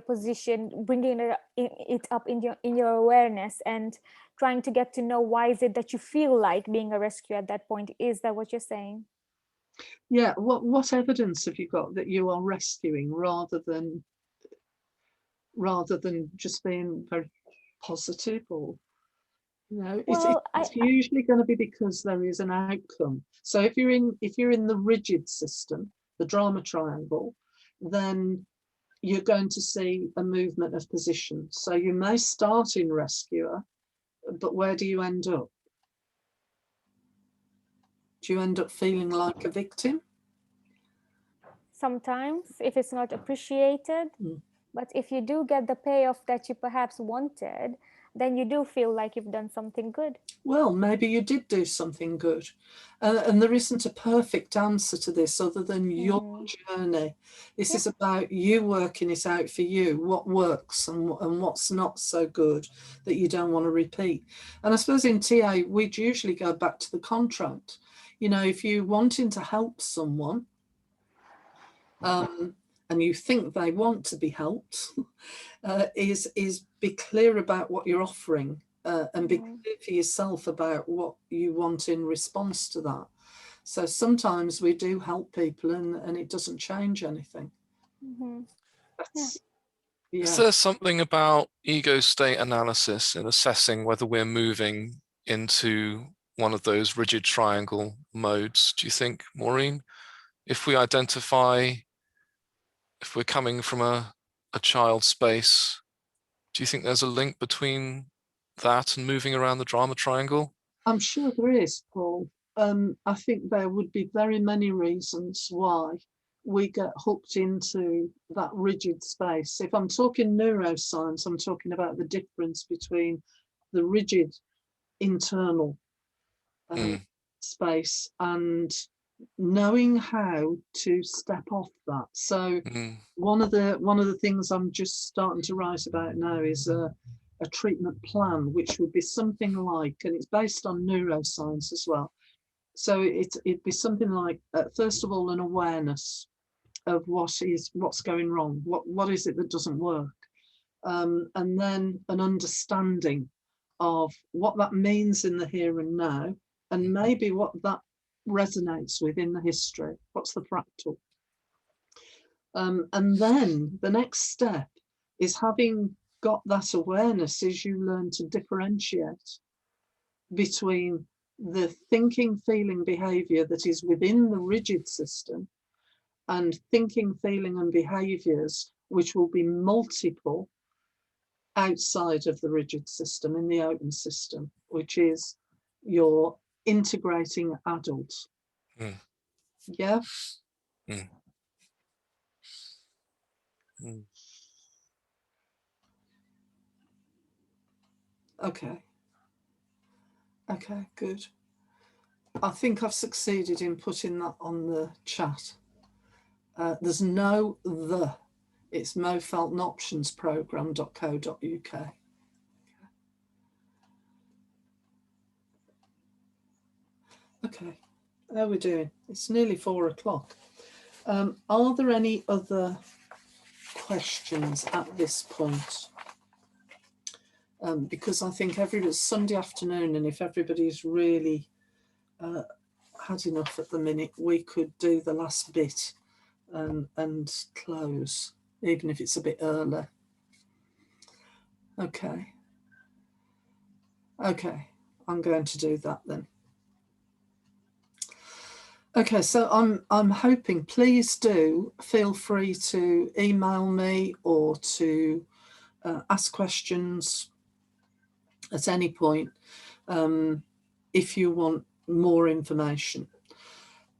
position, bringing it up in your awareness and trying to get to know why is it that you feel like being a rescuer at that point. Is that what you're saying? Yeah. What evidence have you got that you are rescuing rather than just being very positive? Or, you know, well, it's usually going to be because there is an outcome. So if you're in the rigid system, the drama triangle, then you're going to see a movement of position. So you may start in rescuer, but where do you end up? Do you end up feeling like a victim? Sometimes, if it's not appreciated. But if you do get the payoff that you perhaps wanted, then you do feel like you've done something good. Well, maybe you did do something good. And there isn't a perfect answer to this other than your journey. This is about you working it out for you, what works and what's not so good that you don't want to repeat. And I suppose in TA, we'd usually go back to the contract. You know, if you're wanting to help someone, and you think they want to be helped, is be clear about what you're offering, and be clear for yourself about what you want in response to that. So sometimes we do help people and it doesn't change anything. Is there something about ego state analysis in assessing whether we're moving into one of those rigid triangle modes, do you think, Maureen? If we identify if we're coming from a child space, do you think there's a link between that and moving around the drama triangle? I'm sure there is, Paul. I think there would be very many reasons why we get hooked into that rigid space. If I'm talking neuroscience, I'm talking about the difference between the rigid internal space and knowing how to step off that. So one of the things I'm just starting to write about now is a treatment plan, which would be something like, and it's based on neuroscience as well. So it'd be something like, first of all, an awareness of what's going wrong, what is it that doesn't work, and then an understanding of what that means in the here and now, and maybe what that resonates with in the history. What's the fractal? And then the next step is, having got that awareness, is you learn to differentiate between the thinking, feeling, behavior that is within the rigid system and thinking, feeling and behaviors which will be multiple outside of the rigid system, in the open system, which is your integrating adult. Yeah. Okay, good. I think I've succeeded in putting that on the chat. There's no the, it's mofeltonoptionsprogram.co.uk. Okay, how are we doing? It's nearly 4 o'clock. Are there any other questions at this point? Because I think it's Sunday afternoon, and if everybody's really had enough at the minute, we could do the last bit and close, even if it's a bit early. Okay, I'm going to do that then. Okay, so I'm hoping, please do feel free to email me or to ask questions at any point if you want more information.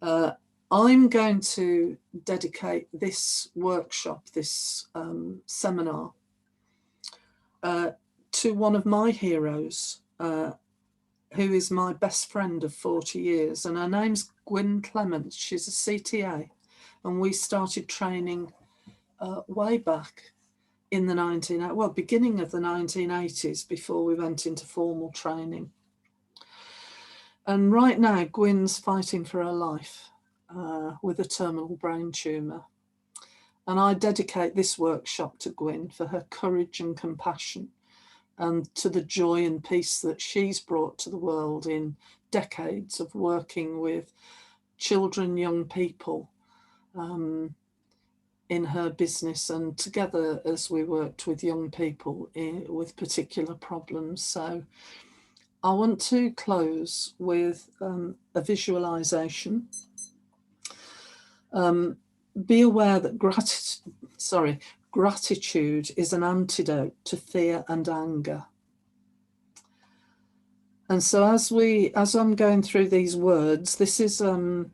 I'm going to dedicate this workshop, this seminar, to one of my heroes, who is my best friend of 40 years, and her name's Gwyn Clements. She's a CTA, and we started training way back in the beginning of the 1980s, before we went into formal training. And right now, Gwyn's fighting for her life with a terminal brain tumour. And I dedicate this workshop to Gwyn for her courage and compassion, and to the joy and peace that she's brought to the world in decades of working with children, young people, in her business, and together as we worked with young people with particular problems. So I want to close with a visualization. Be aware that gratitude is an antidote to fear and anger. And so as I'm going through these words, this is a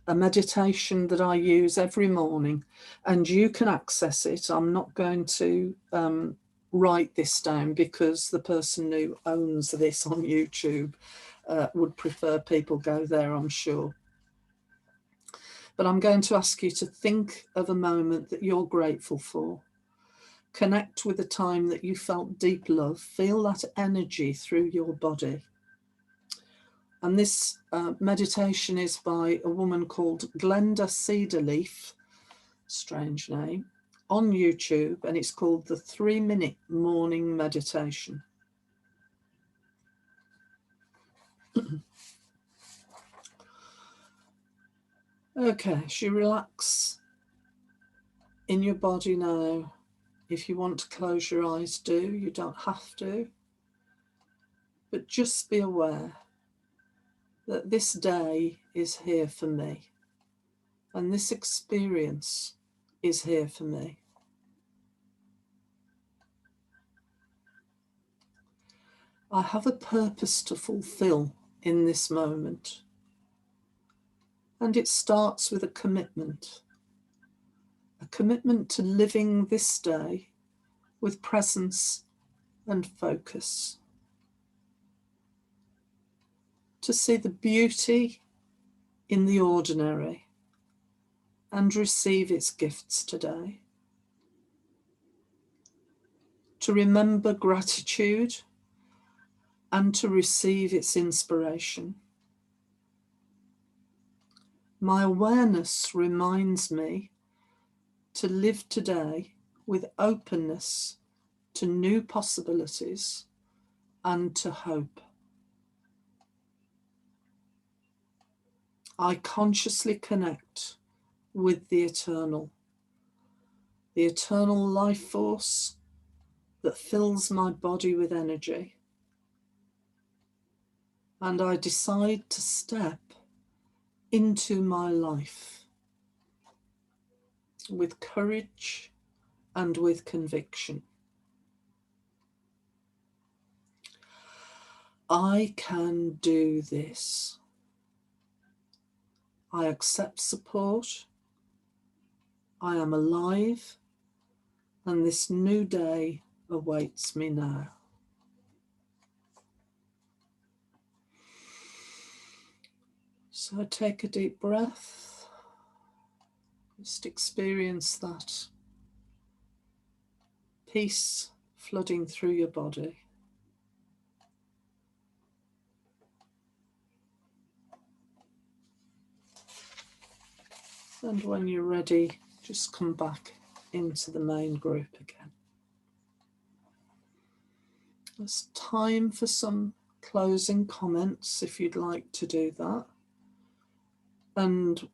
meditation that I use every morning, and you can access it. I'm not going to write this down, because the person who owns this on YouTube would prefer people go there, I'm sure. But I'm going to ask you to think of a moment that you're grateful for. Connect with a time that you felt deep love. Feel that energy through your body. And this meditation is by a woman called Glenda Cedarleaf, strange name, on YouTube, and it's called the 3-Minute Morning Meditation. Okay, as you relax in your body now, if you want to close your eyes, do. You don't have to. But just be aware that this day is here for me. And this experience is here for me. I have a purpose to fulfill in this moment. And it starts with a commitment to living this day with presence and focus, to see the beauty in the ordinary and receive its gifts today, to remember gratitude and to receive its inspiration. My awareness reminds me to live today with openness to new possibilities and to hope. I consciously connect with the eternal life force that fills my body with energy. And I decide to step into my life with courage and with conviction. I can do this. I accept support. I am alive, and this new day awaits me now. So take a deep breath. Just experience that peace flooding through your body. And when you're ready, just come back into the main group again. There's time for some closing comments if you'd like to do that. And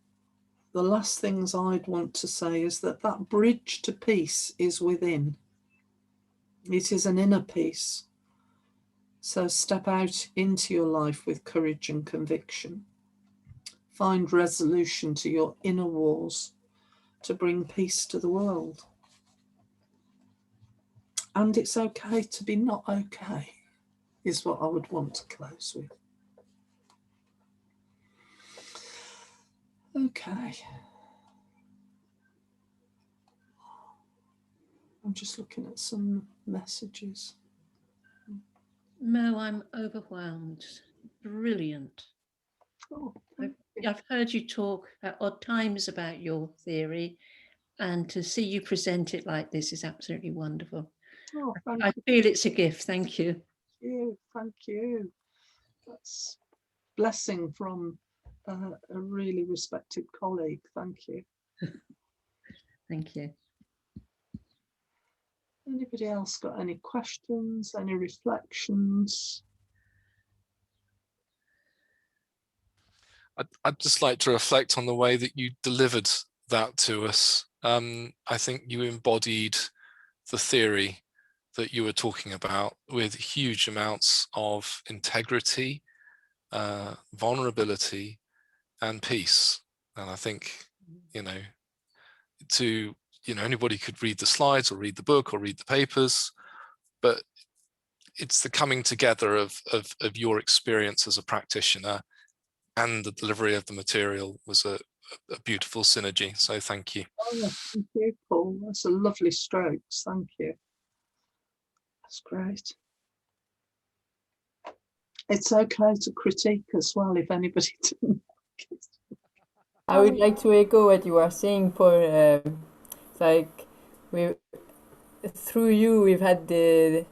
the last things I'd want to say is that that bridge to peace is within. It is an inner peace. So step out into your life with courage and conviction. Find resolution to your inner wars to bring peace to the world. And it's okay to be not okay, is what I would want to close with. Okay. I'm just looking at some messages. Mo, I'm overwhelmed. Brilliant. Oh, I've heard you talk at odd times about your theory, and to see you present it like this is absolutely wonderful. oh, I feel it's a gift. Thank you. Thank you. That's blessing from a really respected colleague. Thank you. Thank you. Anybody else got any questions, any reflections? I'd just like to reflect on the way that you delivered that to us. I think you embodied the theory that you were talking about with huge amounts of integrity, vulnerability, and peace. And I think, anybody could read the slides or read the book or read the papers, but it's the coming together of your experience as a practitioner and the delivery of the material was a beautiful synergy. So thank you. Oh, thank you, Paul. That's a lovely strokes. Thank you. That's great. It's okay to critique as well if anybody didn't like it. I would like to echo what you are saying, Paul. Like through you, we've had the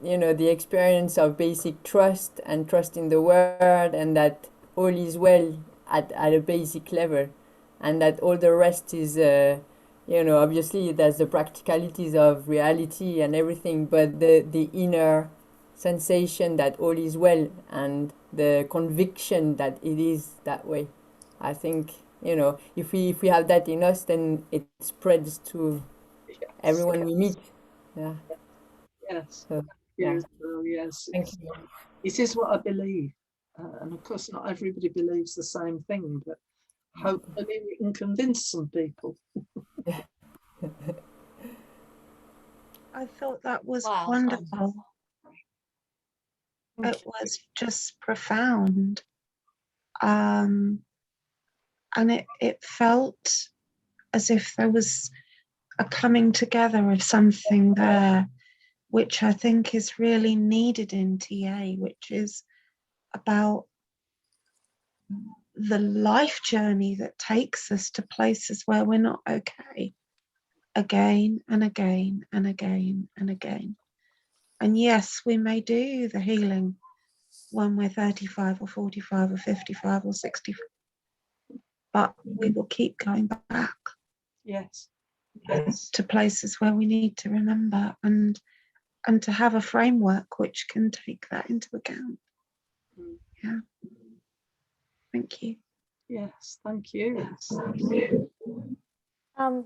experience of basic trust and trust in the world, and that all is well at a basic level, and that all the rest is, obviously there's the practicalities of reality and everything, but the inner sensation that all is well and the conviction that it is that way. I think, if we have that in us, then it spreads to everyone we meet. Yeah. Yes. So, Yeah. yeah. So, yes. Thank you. It is what I believe. And of course, not everybody believes the same thing, but hopefully we can convince some people. I thought that was Wow. wonderful. It was just profound. And it felt as if there was a coming together of something there, which I think is really needed in TA, which is about the life journey that takes us to places where we're not okay, again and again and again and again. And yes, we may do the healing when we're 35 or 45 or 55 or 65, but we will keep going back. Yes. To places where we need to remember and to have a framework which can take that into account. Yeah. Thank you. Yes, thank you.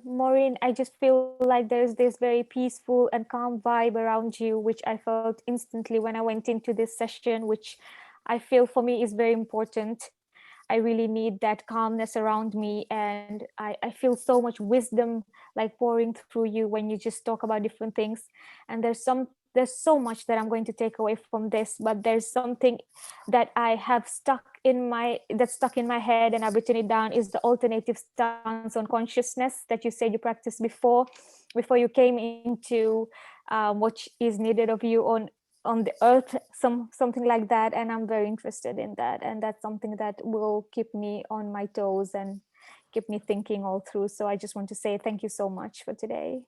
Maureen, I just feel like there's this very peaceful and calm vibe around you, which I felt instantly when I went into this session, which I feel for me is very important. I really need that calmness around me, and I feel so much wisdom like pouring through you when you just talk about different things. And there's so much that I'm going to take away from this, but there's something that I have stuck in my head, and I've written it down, is the alternative stance on consciousness that you said you practiced before you came into what is needed of you on the earth, something like that. And I'm very interested in that, and that's something that will keep me on my toes and keep me thinking all through. So I just want to say thank you so much for today.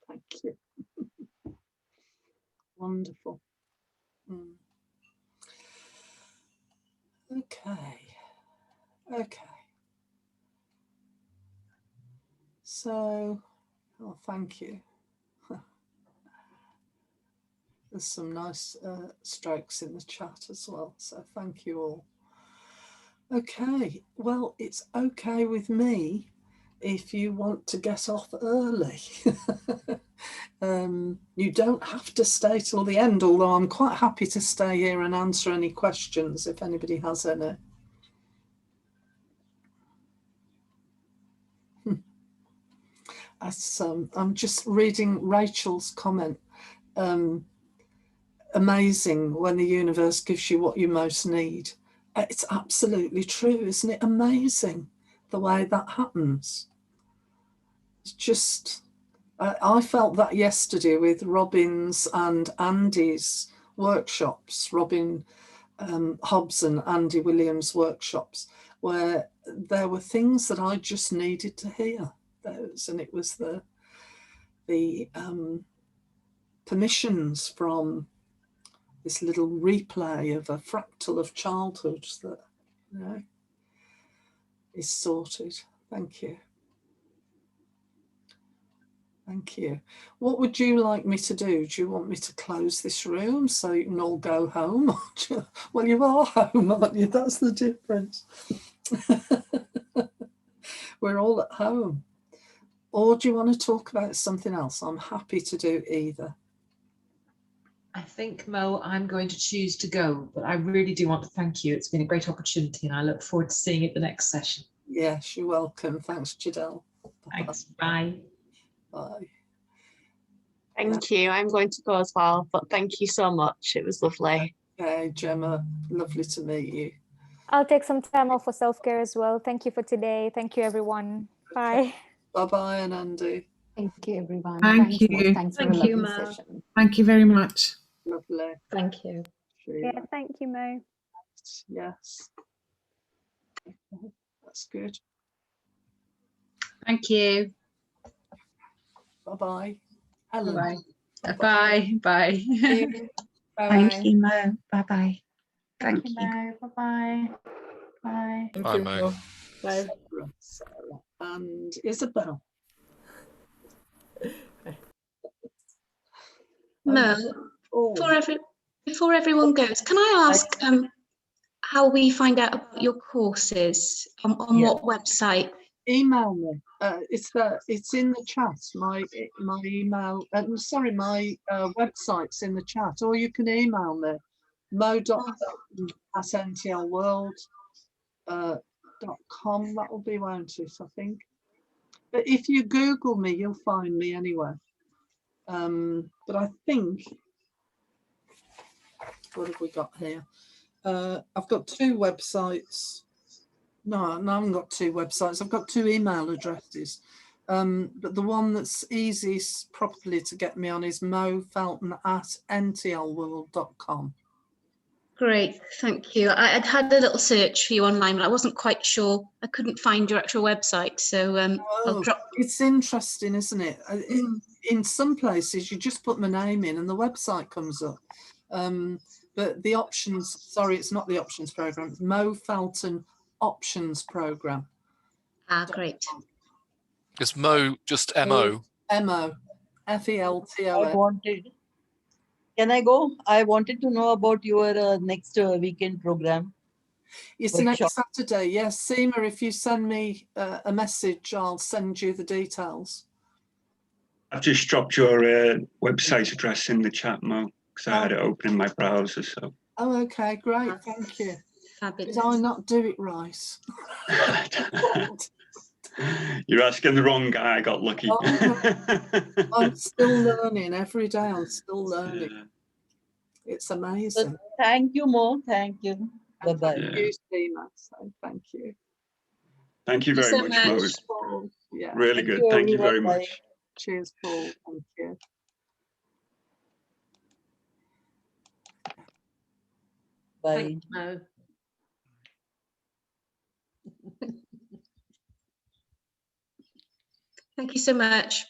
Thank you. Wonderful. Okay. So, thank you. There's some nice strokes in the chat as well, so thank you all. Okay, well, it's okay with me if you want to get off early. You don't have to stay till the end, although I'm quite happy to stay here and answer any questions if anybody has any. I'm just reading Rachel's comment. Amazing when the universe gives you what you most need. It's absolutely true, isn't it? Amazing the way that happens. It's just, I felt that yesterday with Robin's and Andy's workshops, Robin Hobbs and Andy Williams workshops, where there were things that I just needed to hear. And it was the permissions from this little replay of a fractal of childhood that, you know, is sorted. Thank you. Thank you. What would you like me to do? Do you want me to close this room so you can all go home? Well, you are home, aren't you? That's the difference. We're all at home. Or do you want to talk about something else? I'm happy to do either. I think, Mo, I'm going to choose to go, but I really do want to thank you. It's been a great opportunity and I look forward to seeing you at the next session. Yes, you're welcome. Thanks, Jadelle. Thanks. Bye. Bye. Thank you. I'm going to go as well, but thank you so much. It was lovely. Okay, Gemma, lovely to meet you. I'll take some time off for self-care as well. Thank you for today. Thank you, everyone. Bye. Bye-bye, and Andy. Thank you, everyone. Thank you. Thanks for a lovely session. Thank you very much. Lovely. Thank you. Yeah, thank you, Mo. Yes. That's good. Thank you. Bye-bye. Helen. Bye. Bye. Bye. Thank you, Mo. Bye-bye. Thank you. Bye-bye. Bye. Thank Bye, you, Mo. Mo. Bye. Sarah and Isabel. Mo, before everyone goes, can I ask how we find out about your courses on what website? Email me. It's in the chat. My email. Sorry, my website's in the chat, or you can email me. mo.@ntlworld.com. That will be, won't it? I think. But if you Google me, you'll find me anyway. But I think, what have we got here? I've got 2 websites. No, I haven't got 2 websites. I've got 2 email addresses. But the one that's easiest probably to get me on is mofelton@ntlworld.com. Great, thank you. I'd had a little search for you online, but I wasn't quite sure. I couldn't find your actual website, so I'll drop. It's interesting, isn't it? In some places, you just put my name in and the website comes up. But the options, sorry, it's not the options program. It's Mo Felton Options Program. Great. Is Mo just MO? MO, FELTON. Can I go? I wanted to know about your next weekend program. It's next Saturday, yes. Seema, if you send me a message, I'll send you the details. I've just dropped your website address in the chat, Mo, because I had it open in my browser. So. Oh, okay, great, thank you. Fabulous. Did I not do it right? You're asking the wrong guy. I got lucky. I'm still learning every day. I'm still learning. Yeah. It's amazing. So, thank you, Mo. Thank you. Bye-bye. Thank you, Seema. So thank you. Thank you very much, Mo. Yeah. Really good. Thank you very much. Cheers, Paul. Thank you. Bye. Thanks, Mo. Thank you so much.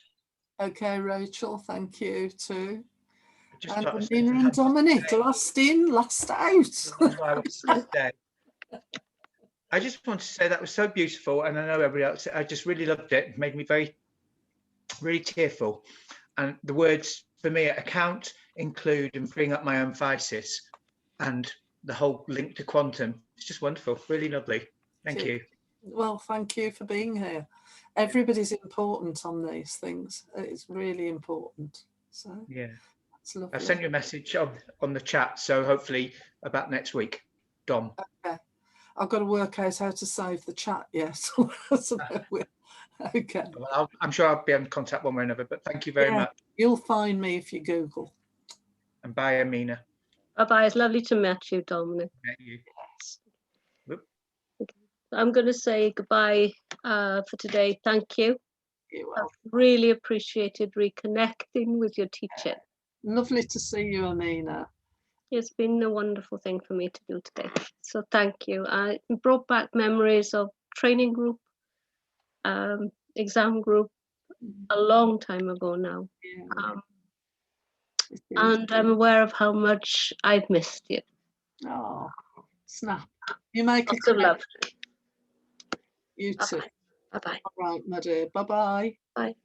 Okay, Rachel, thank you too. And Amina and Dominic, last in, last out. I just want to say that was so beautiful, and I know everybody else, I just really loved it. It made me really tearful. And the words for me, account, include, and freeing up my own physis, and the whole link to quantum. It's just wonderful, really lovely. Thank you. Well, thank you for being here. Everybody's important on these things. It's really important. So yeah, that's lovely. I've sent you a message on the chat, so hopefully about next week, Dom. Okay, I've got to work out how to save the chat yet. Okay. Well, I'm sure I'll be in contact one way or another, but thank you very much. You'll find me if you Google. And bye, Amina. Bye-bye. It's lovely to meet you, Dominic. Met you. Yes. I'm going to say goodbye for today. Thank you. I've really appreciated reconnecting with your teacher. Lovely to see you, Amina. It's been a wonderful thing for me to do today. So thank you. I brought back memories of training group, exam group a long time ago now. And I'm aware of how much I've missed you. Oh, snap. You make Lots of love. You too. Bye-bye. All right, my dear. Bye-bye. Bye.